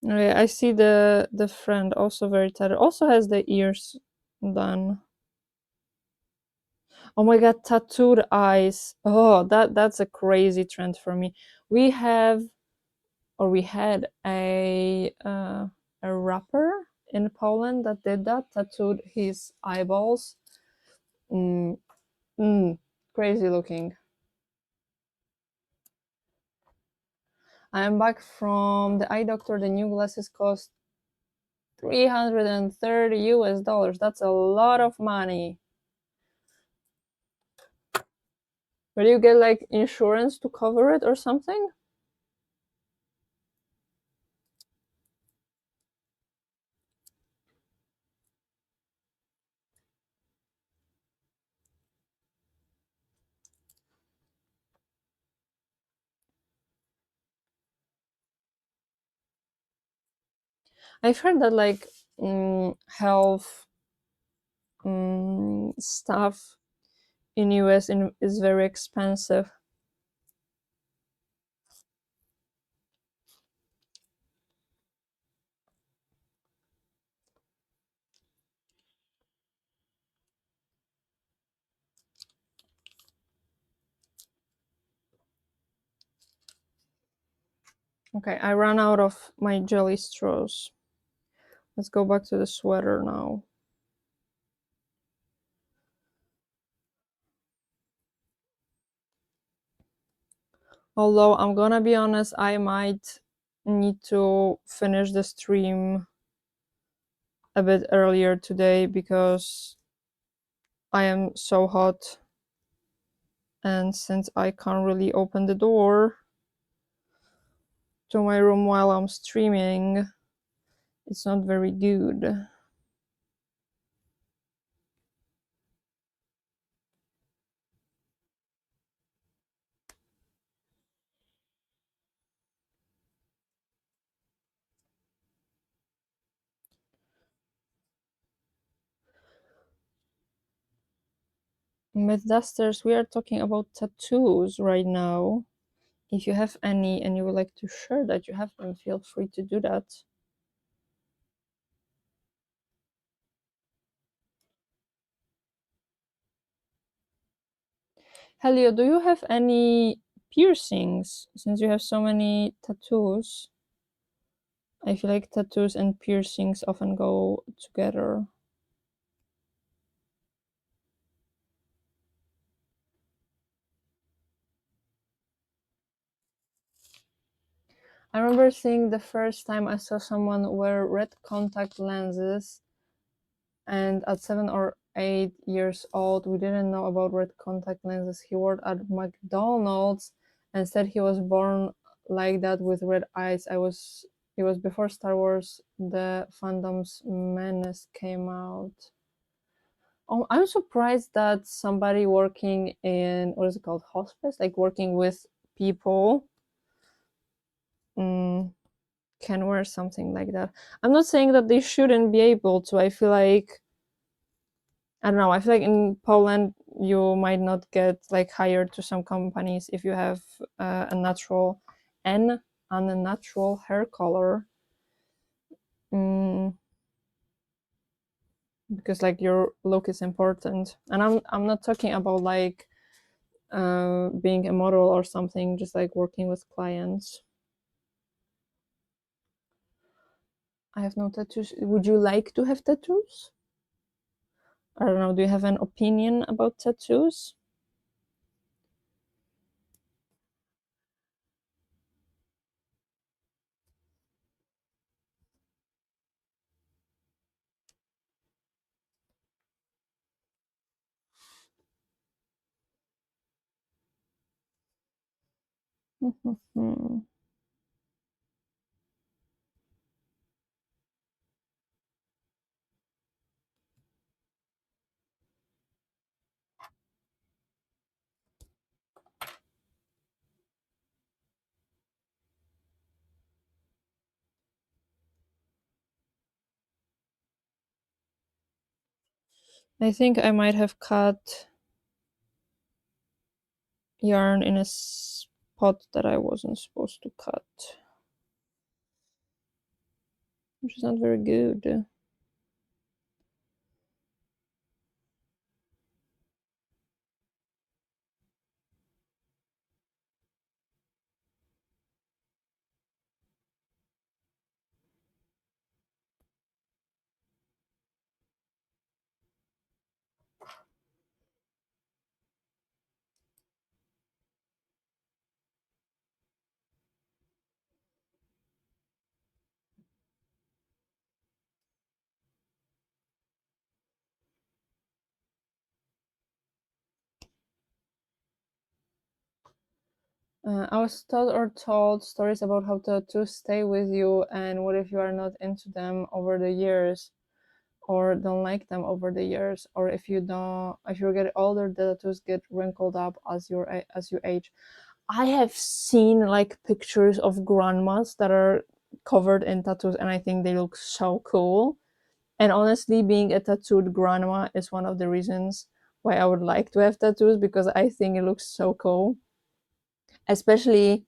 Oh, yeah, I see the friend also very tattered. Also has the ears done. Oh my god, tattooed eyes. Oh, that's a crazy trend for me. We have, or we had a rapper in Poland that did that, tattooed his eyeballs. Mm, crazy looking. I am back from the eye doctor. The new glasses cost 330 US dollars. That's a lot of money. Will you get like insurance to cover it or something? I've heard that like health stuff in US is very expensive. Okay, I ran out of my jelly straws. Let's go back to the sweater now. Although I'm gonna be honest, I might need to finish the stream a bit earlier today because I am so hot, and since I can't really open the door to my room while I'm streaming, it's not very good. Myth Dusters, we are talking about tattoos right now. If you have any and you would like to share that you have them, feel free to do that. Helio, do you have any piercings since you have so many tattoos? I feel like tattoos and piercings often go together. I remember seeing the first time I saw someone wear red contact lenses, and at 7 or 8 years old, we didn't know about red contact lenses. He worked at McDonald's and said he was born like that with red eyes. It was before Star Wars The Phantom's Menace came out. Oh, I'm surprised that somebody working in, what is it called, hospice, like working with people, can wear something like that. I'm not saying that they shouldn't be able to. I feel like, I don't know, I feel like in Poland you might not get like hired to some companies if you have a natural and unnatural hair color, because like your look is important. And I'm not talking about like being a model or something, just like working with clients. I have no tattoos. Would you like to have tattoos? I don't know. Do you have an opinion about tattoos? I think I might have cut yarn in a spot that I wasn't supposed to cut, which is not very good. I was taught or told stories about how tattoos stay with you, and what if you are not into them over the years, or don't like them over the years, or if you get older, the tattoos get wrinkled up as you age. I have seen like pictures of grandmas that are covered in tattoos, and I think they look so cool. And honestly, being a tattooed grandma is one of the reasons why I would like to have tattoos, because I think it looks so cool, especially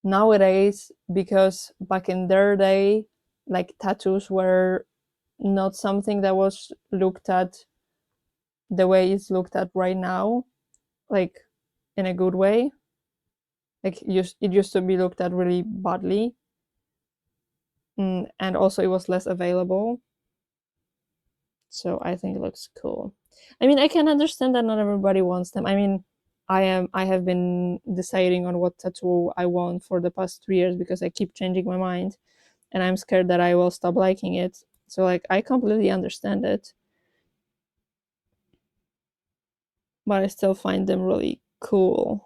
nowadays, because back in their day, like tattoos were not something that was looked at the way it's looked at right now, like in a good way. Like it used to be looked at really badly, and also it was less available. So I think it looks cool. I mean, I can understand that not everybody wants them. I mean, I have been deciding on what tattoo I want for the past 3 years because I keep changing my mind, and I'm scared that I will stop liking it. So like I completely understand it, but I still find them really cool.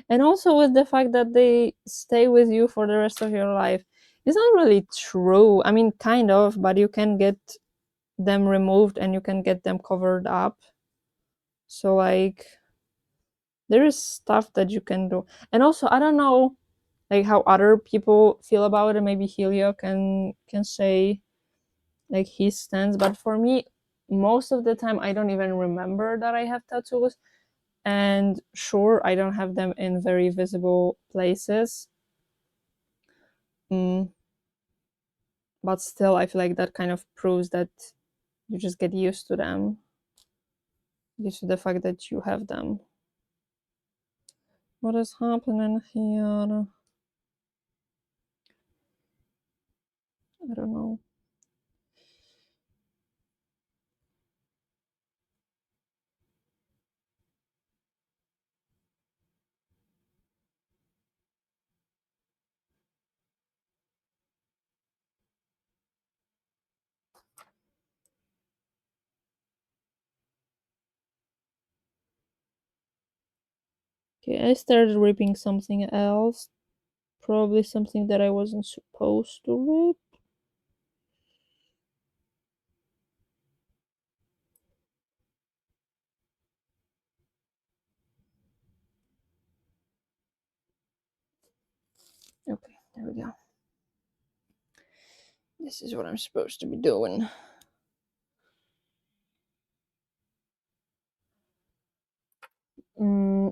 And also with the fact that they stay with you for the rest of your life. It's not really true. I mean, kind of, but you can get them removed and you can get them covered up. So like there is stuff that you can do. And also I don't know like how other people feel about it. Maybe Helio can say like his stance, but for me most of the time I don't even remember that I have tattoos. And sure, I don't have them in very visible places. Mm, but still I feel like that kind of proves that you just get used to them, used to the fact that you have them. What is happening here? I don't know. Okay, I started ripping something else, probably something that I wasn't supposed to rip. Okay, there we go. This is what I'm supposed to be doing.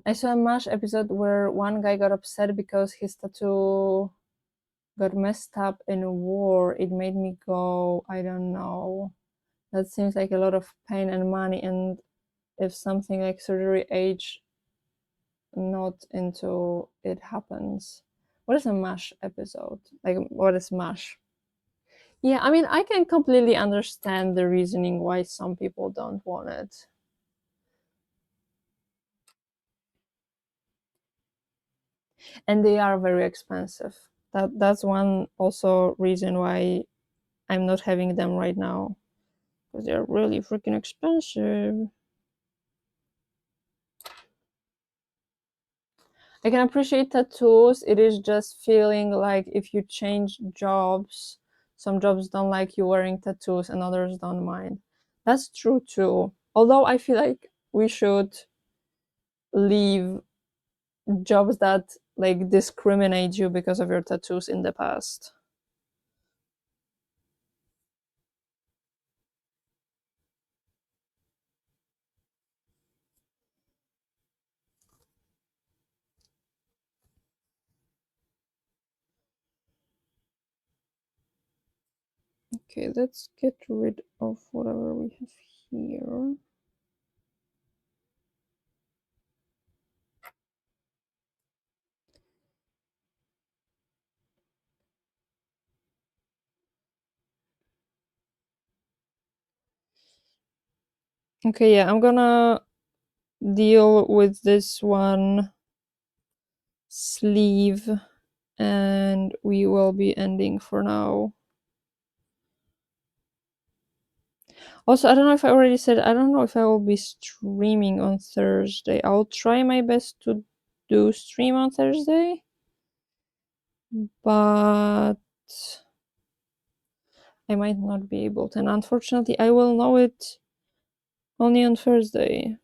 I saw a MASH episode where one guy got upset because his tattoo got messed up in a war. It made me go, I don't know. That seems like a lot of pain and money, and if something like surgery age not into it happens. What is a MASH episode? Like, what is MASH? Yeah, I mean, I can completely understand the reasoning why some people don't want it. And they are very expensive. That's one also reason why I'm not having them right now, because they're really freaking expensive. I can appreciate tattoos. It is just feeling like if you change jobs, some jobs don't like you wearing tattoos and others don't mind. That's true too. Although I feel like we should leave jobs that like discriminate you because of your tattoos in the past. Okay, let's get rid of whatever we have here. Okay, yeah, I'm gonna deal with this one sleeve and we will be ending for now. Also, I don't know if I already said, I don't know if I will be streaming on Thursday. I'll try my best to do stream on Thursday, but I might not be able to. And unfortunately, I will know it only on Thursday.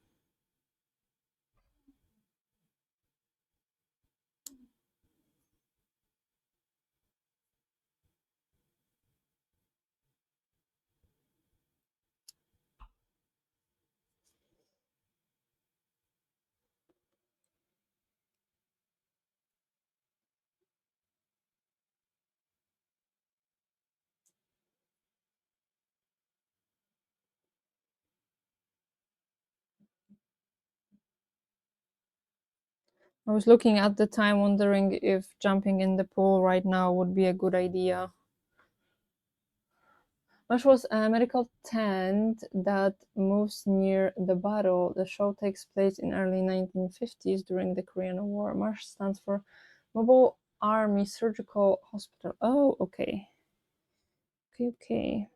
I was looking at the time, wondering if jumping in the pool right now would be a good idea. Which was a medical tent that moves near the battle. The show takes place in early 1950s during the Korean War. MARSH stands for Mobile Army Surgical Hospital. Oh, okay. Okay.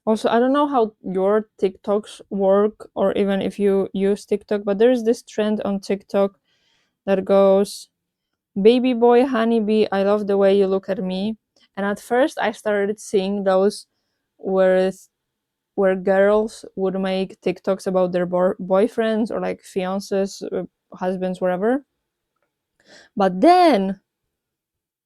Also, I don't know how your TikToks work or even if you use TikTok, but there's this trend on TikTok that goes, "Baby boy, honeybee, I love the way you look at me." And at first, I started seeing those where where girls would make TikToks about their boyfriends or like fiancés, husbands, whatever. But then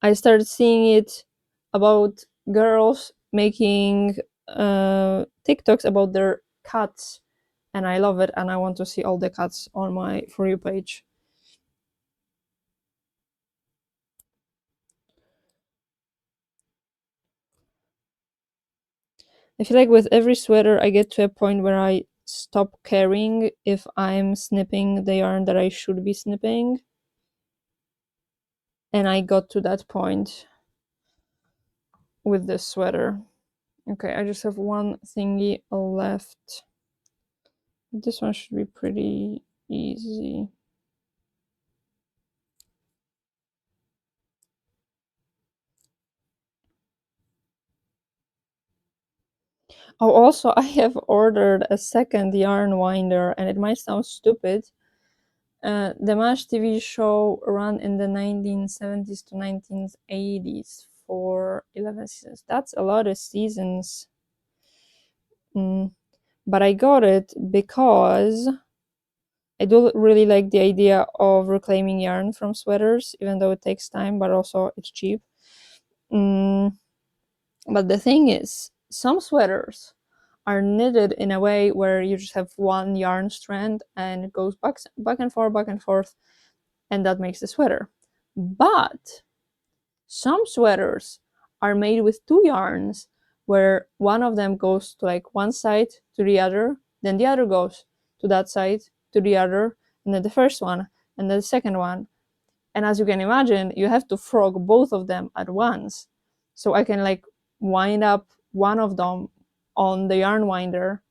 I started seeing it about girls making TikToks about their cats, and I love it. And I want to see all the cats on my For You page. I feel like with every sweater, I get to a point where I stop caring if I'm snipping the yarn that I should be snipping. And I got to that point with this sweater. Okay, I just have one thingy left. This one should be pretty easy. Oh, also, I have ordered a second yarn winder, and it might sound stupid. The MASH TV show ran in the 1970s to 1980s for 11 seasons. That's a lot of seasons. But I got it because I do really like the idea of reclaiming yarn from sweaters, even though it takes time, but also it's cheap. But the thing is, some sweaters are knitted in a way where you just have one yarn strand and it goes back and forth, and that makes the sweater. But some sweaters are made with two yarns where one of them goes to like one side to the other, then the other goes to that side to the other, and then the first one, and then the second one. And as you can imagine, you have to frog both of them at once. So I can like wind up one of them on the yarn winder,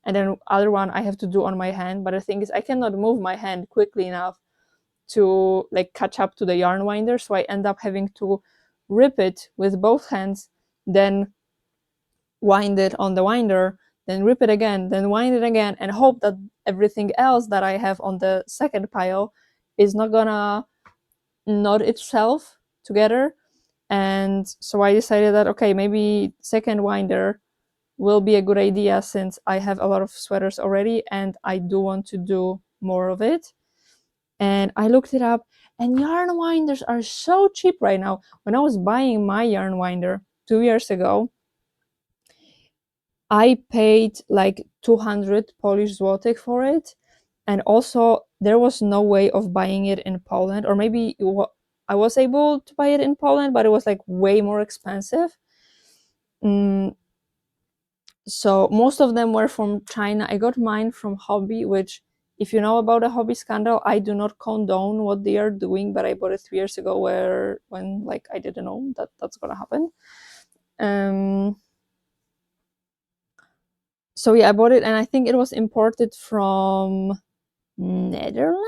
and then other one I have to do on my hand. But the thing is, I cannot move my hand quickly enough to like catch up to the yarn winder, so I end up having to rip it with both hands, then wind it on the winder, then rip it again, then wind it again, and hope that everything else that I have on the second pile is not gonna knot itself together. And so I decided that okay, maybe second winder will be a good idea since I have a lot of sweaters already and I do want to do more of it. And I looked it up, and yarn winders are so cheap right now. When I was buying my yarn winder 2 years ago, I paid like 200 Polish złotych for it. And also, there was no way of buying it in Poland, or maybe I was able to buy it in Poland, but it was like way more expensive. Mm, so most of them were from China. I got mine from Hobby, which, if you know about a Hobby scandal, I do not condone what they are doing, but I bought it 3 years ago when like I didn't know that that's gonna happen. Um, so yeah, I bought it, and I think it was imported from Netherlands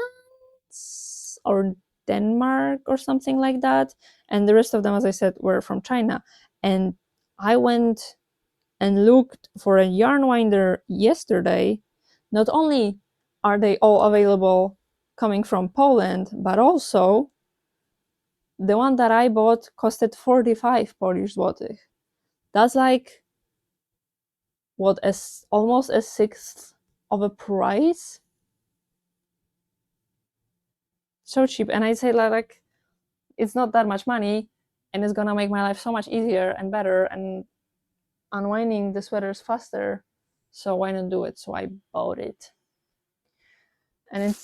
or Denmark or something like that. And the rest of them, as I said, were from China. And I went and looked for a yarn winder yesterday. Not only are they all available coming from Poland, but also the one that I bought costed 45 Polish złotych. That's like what, as almost a sixth of a price. So cheap. And I say like it's not that much money, and it's gonna make my life so much easier and better and unwinding the sweaters faster. So why not do it? So I bought it. And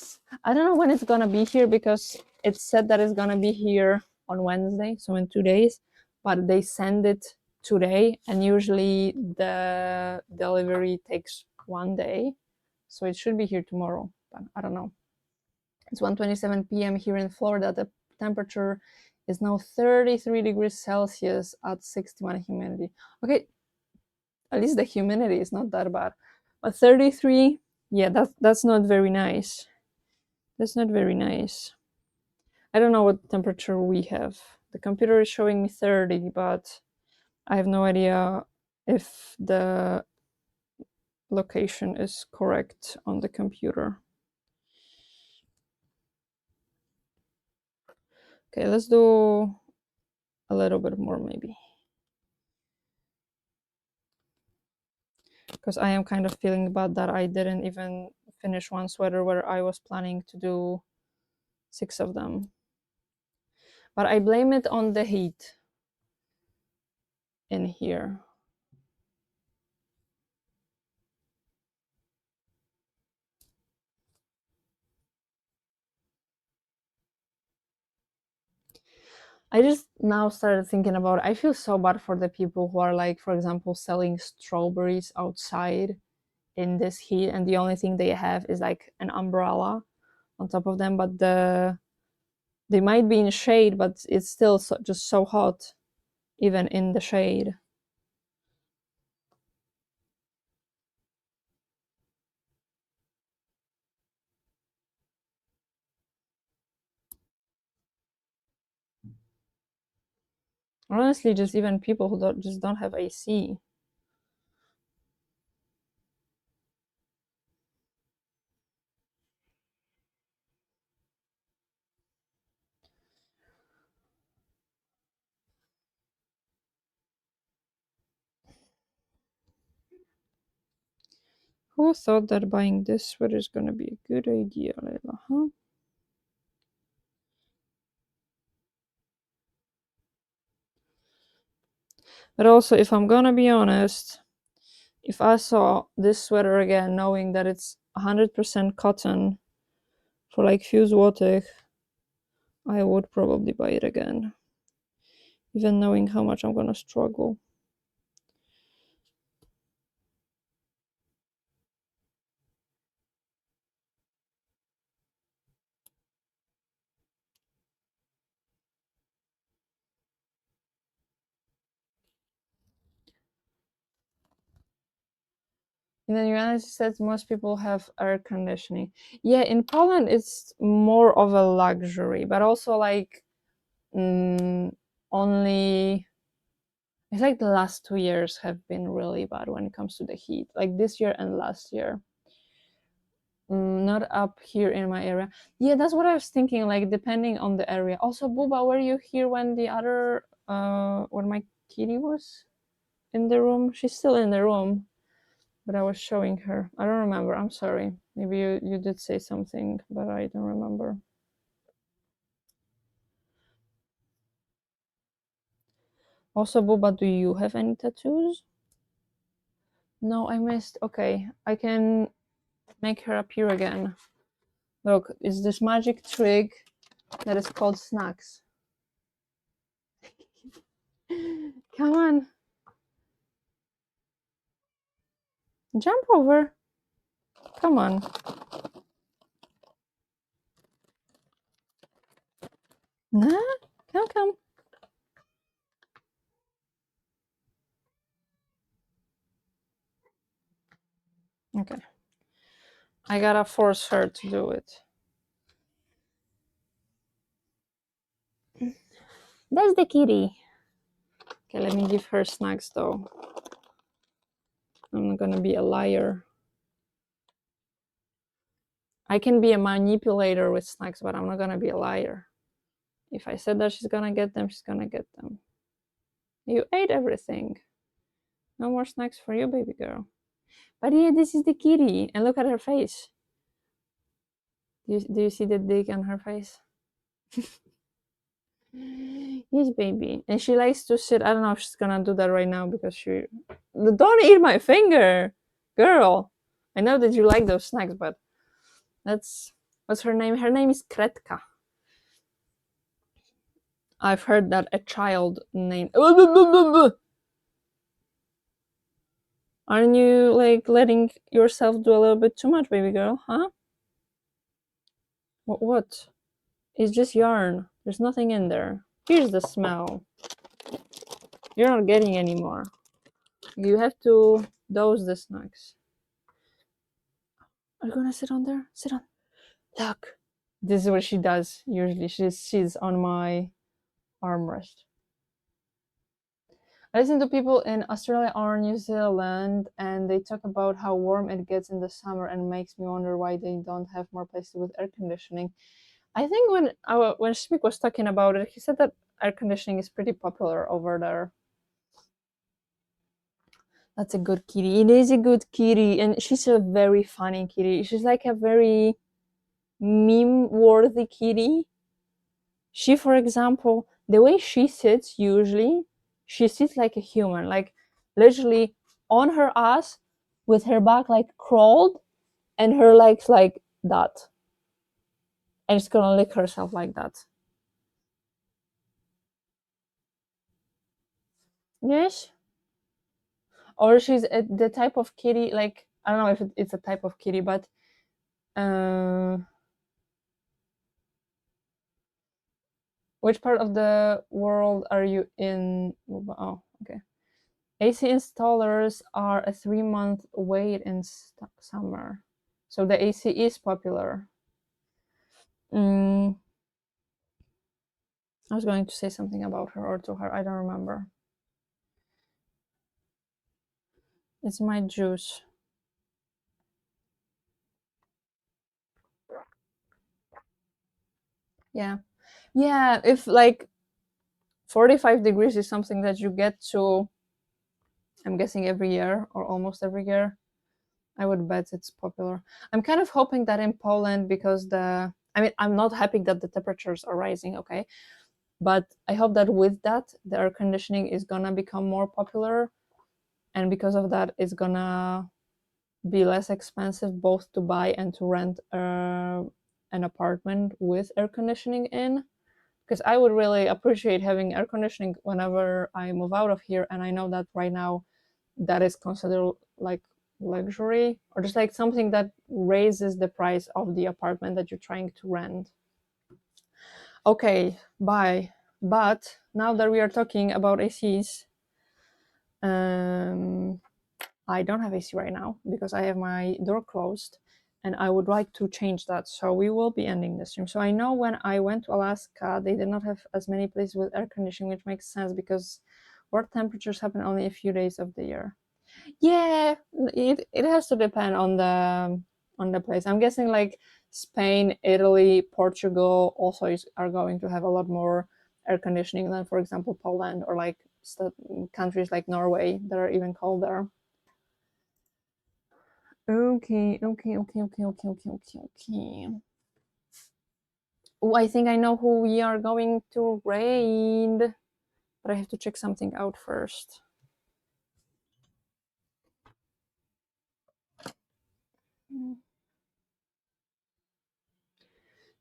I don't know when it's gonna be here because it said that it's gonna be here on Wednesday, so in 2 days, but they send it today, and usually the delivery takes 1 day, so it should be here tomorrow, but I don't know. It's 1:27 p.m. here in Florida. The temperature is now 33 degrees Celsius at 61 humidity. Okay, at least the humidity is not that bad, but 33, yeah, that's not very nice. That's not very nice. I don't know what temperature we have. The computer is showing me 30, but I have no idea if the location is correct on the computer. Okay, let's do a little bit more maybe. Because I am kind of feeling bad that I didn't even finish one sweater where I was planning to do 6 of them. But I blame it on the heat in here. I just now started thinking about it. I feel so bad for the people who are like, for example, selling strawberries outside in this heat, and the only thing they have is like an umbrella on top of them, but they might be in shade, but it's still just so hot even in the shade. Honestly, just even people who don't have AC. Who thought that buying this sweater is gonna be a good idea, Leila, huh? But also, if I'm gonna be honest, if I saw this sweater again, knowing that it's 100% cotton for like few złotych, I would probably buy it again, even knowing how much I'm gonna struggle. In the United States, most people have air conditioning. Yeah, in Poland, it's more of a luxury, but also like only. It's like the last 2 years have been really bad when it comes to the heat, like this year and last year. Not up here in my area. Yeah, that's what I was thinking, like depending on the area. Also, Buba, were you here when the other when my kitty was in the room? She's still in the room, but I was showing her. I don't remember. I'm sorry. Maybe you did say something, but I don't remember. Also, Buba, do you have any tattoos? No, I missed. Okay, I can make her appear again. Look, it's this magic trick that is called snacks. Come on. Jump over. Come on. Nah, come. Okay. I gotta force her to do it. That's the kitty. Okay, let me give her snacks though. I'm not gonna be a liar. I can be a manipulator with snacks, but I'm not gonna be a liar. If I said that she's gonna get them, she's gonna get them. You ate everything. No more snacks for you, baby girl. But yeah, this is the kitty. And look at her face. Do you see the dick on her face? Yes, baby. And she likes to sit. I don't know if she's gonna do that right now because she. Don't eat my finger, girl. I know that you like those snacks, but that's What's her name? Her name is Kretka. I've heard that a child named. Aren't you like letting yourself do a little bit too much, baby girl? Huh? What? It's just yarn. There's nothing in there. Here's the smell. You're not getting any more. You have to dose the snacks. Are you gonna sit on there? Sit on. Look. This is what she does usually. She sits on my armrest. I listen to people in Australia or New Zealand, and they talk about how warm it gets in the summer, and makes me wonder why they don't have more places with air conditioning. I think when Smik was talking about it, he said that air conditioning is pretty popular over there. That's a good kitty. It is a good kitty, and she's a very funny kitty. She's like a very meme-worthy kitty. She, for example, the way she sits usually, she sits like a human, like literally on her ass with her back like crawled and her legs like that. And she's gonna lick herself like that. Yes. Or she's the type of kitty, like, I don't know if it's a type of kitty, but uh, which part of the world are you in? Oh, okay. AC installers are a 3-month wait in summer. So the AC is popular. I was going to say something about her or to her. I don't remember. It's my juice. Yeah. Yeah, if like 45 degrees is something that you get to, I'm guessing every year or almost every year, I would bet it's popular. I'm kind of hoping that in Poland, because I mean, I'm not happy that the temperatures are rising, okay? But I hope that with that, the air conditioning is gonna become more popular. And because of that, it's gonna be less expensive both to buy and to rent an apartment with air conditioning in. Because I would really appreciate having air conditioning whenever I move out of here. And I know that right now that is considered like luxury, or just like something that raises the price of the apartment that you're trying to rent. Okay, bye. But now that we are talking about ACs, I don't have AC right now because I have my door closed, and I would like to change that. So we will be ending the stream. So I know when I went to Alaska, they did not have as many places with air conditioning, which makes sense because world temperatures happen only a few days of the year. Yeah, it has to depend on the place. I'm guessing like Spain, Italy, Portugal also are going to have a lot more air conditioning than, for example, Poland or like countries like Norway that are even colder. Okay. Oh, I think I know who we are going to raid, but I have to check something out first.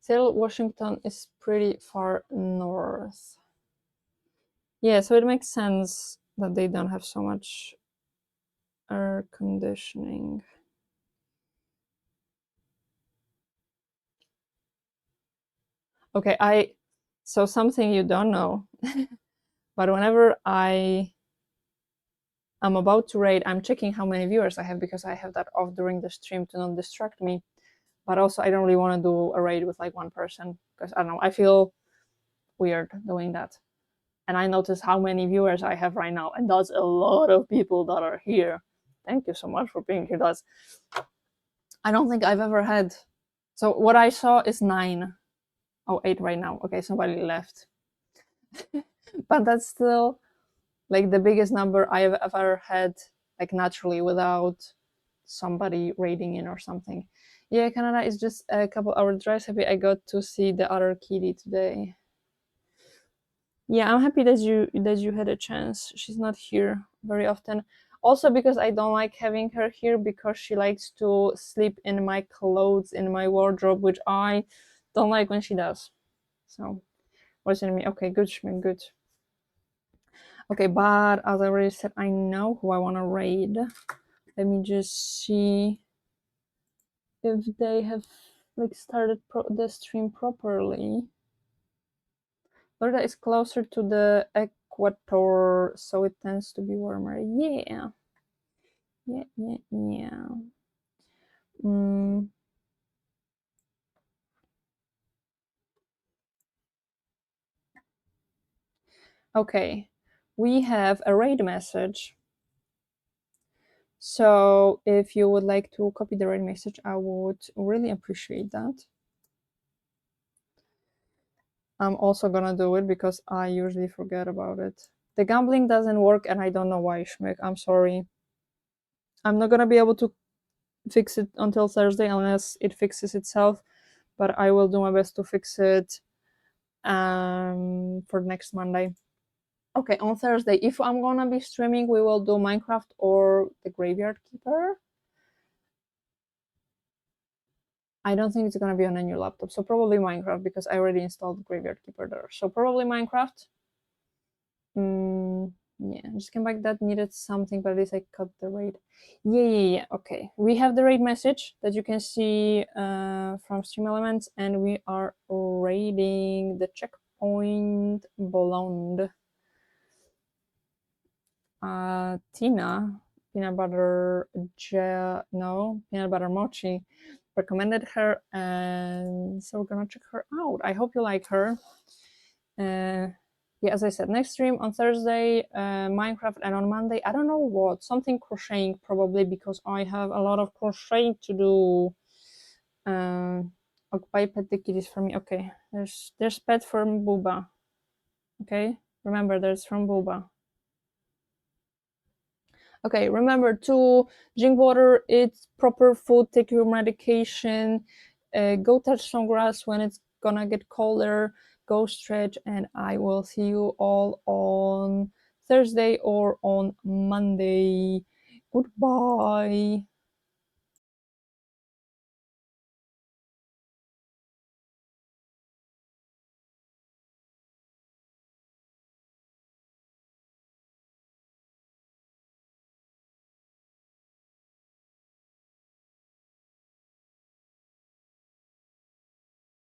Seattle, Washington is pretty far north. Yeah, so it makes sense that they don't have so much air conditioning. Okay, so something you don't know, but whenever I'm about to raid, I'm checking how many viewers I have because I have that off during the stream to not distract me. But also, I don't really want to do a raid with like one person because I don't know, I feel weird doing that. And I notice how many viewers I have right now, and that's a lot of people that are here. Thank you so much for being here. That's I don't think I've ever had. So what I saw is 9. Oh, 8 right now. Okay, somebody left. But that's still like the biggest number I've ever had, like naturally without somebody raiding in or something. Yeah, Canada is just a couple hour drive. Happy I got to see the other kitty today. Yeah, I'm happy that you had a chance. She's not here very often. Also because I don't like having her here because she likes to sleep in my clothes, in my wardrobe, which I don't like when she does. So, what's in me? Okay, good, Schmidt, good. Okay, but as I already said, I know who I want to raid. Let me just see if they have like started the stream properly. Florida is closer to the equator, so it tends to be warmer. Yeah. Yeah. Okay, we have a raid message. So if you would like to copy the raid message, I would really appreciate that. I'm also gonna do it because I usually forget about it. The gambling doesn't work and I don't know why, Schmick. I'm sorry. I'm not gonna be able to fix it until Thursday unless it fixes itself, but I will do my best to fix it for next Monday. Okay, on Thursday, if I'm gonna be streaming, we will do Minecraft or the Graveyard Keeper. I don't think it's gonna be on a new laptop, so probably Minecraft because I already installed Graveyard Keeper there. So probably Minecraft. Yeah, just came back that needed something, but at least I cut the raid. Yeah. Okay, we have the raid message that you can see from Stream Elements, and we are raiding the checkpoint blonde. Tina, peanut butter mochi recommended her, and so we're gonna check her out. I hope you like her. Yeah, as I said, next stream on Thursday, Minecraft, and on Monday, I don't know what, something crocheting probably because I have a lot of crocheting to do. Occupy pet the kitties for me. Okay, there's pet from Booba. Okay, remember there's from Booba. Okay, remember to drink water, eat proper food, take your medication, go touch some grass when it's gonna get colder, go stretch, and I will see you all on Thursday or on Monday. Goodbye.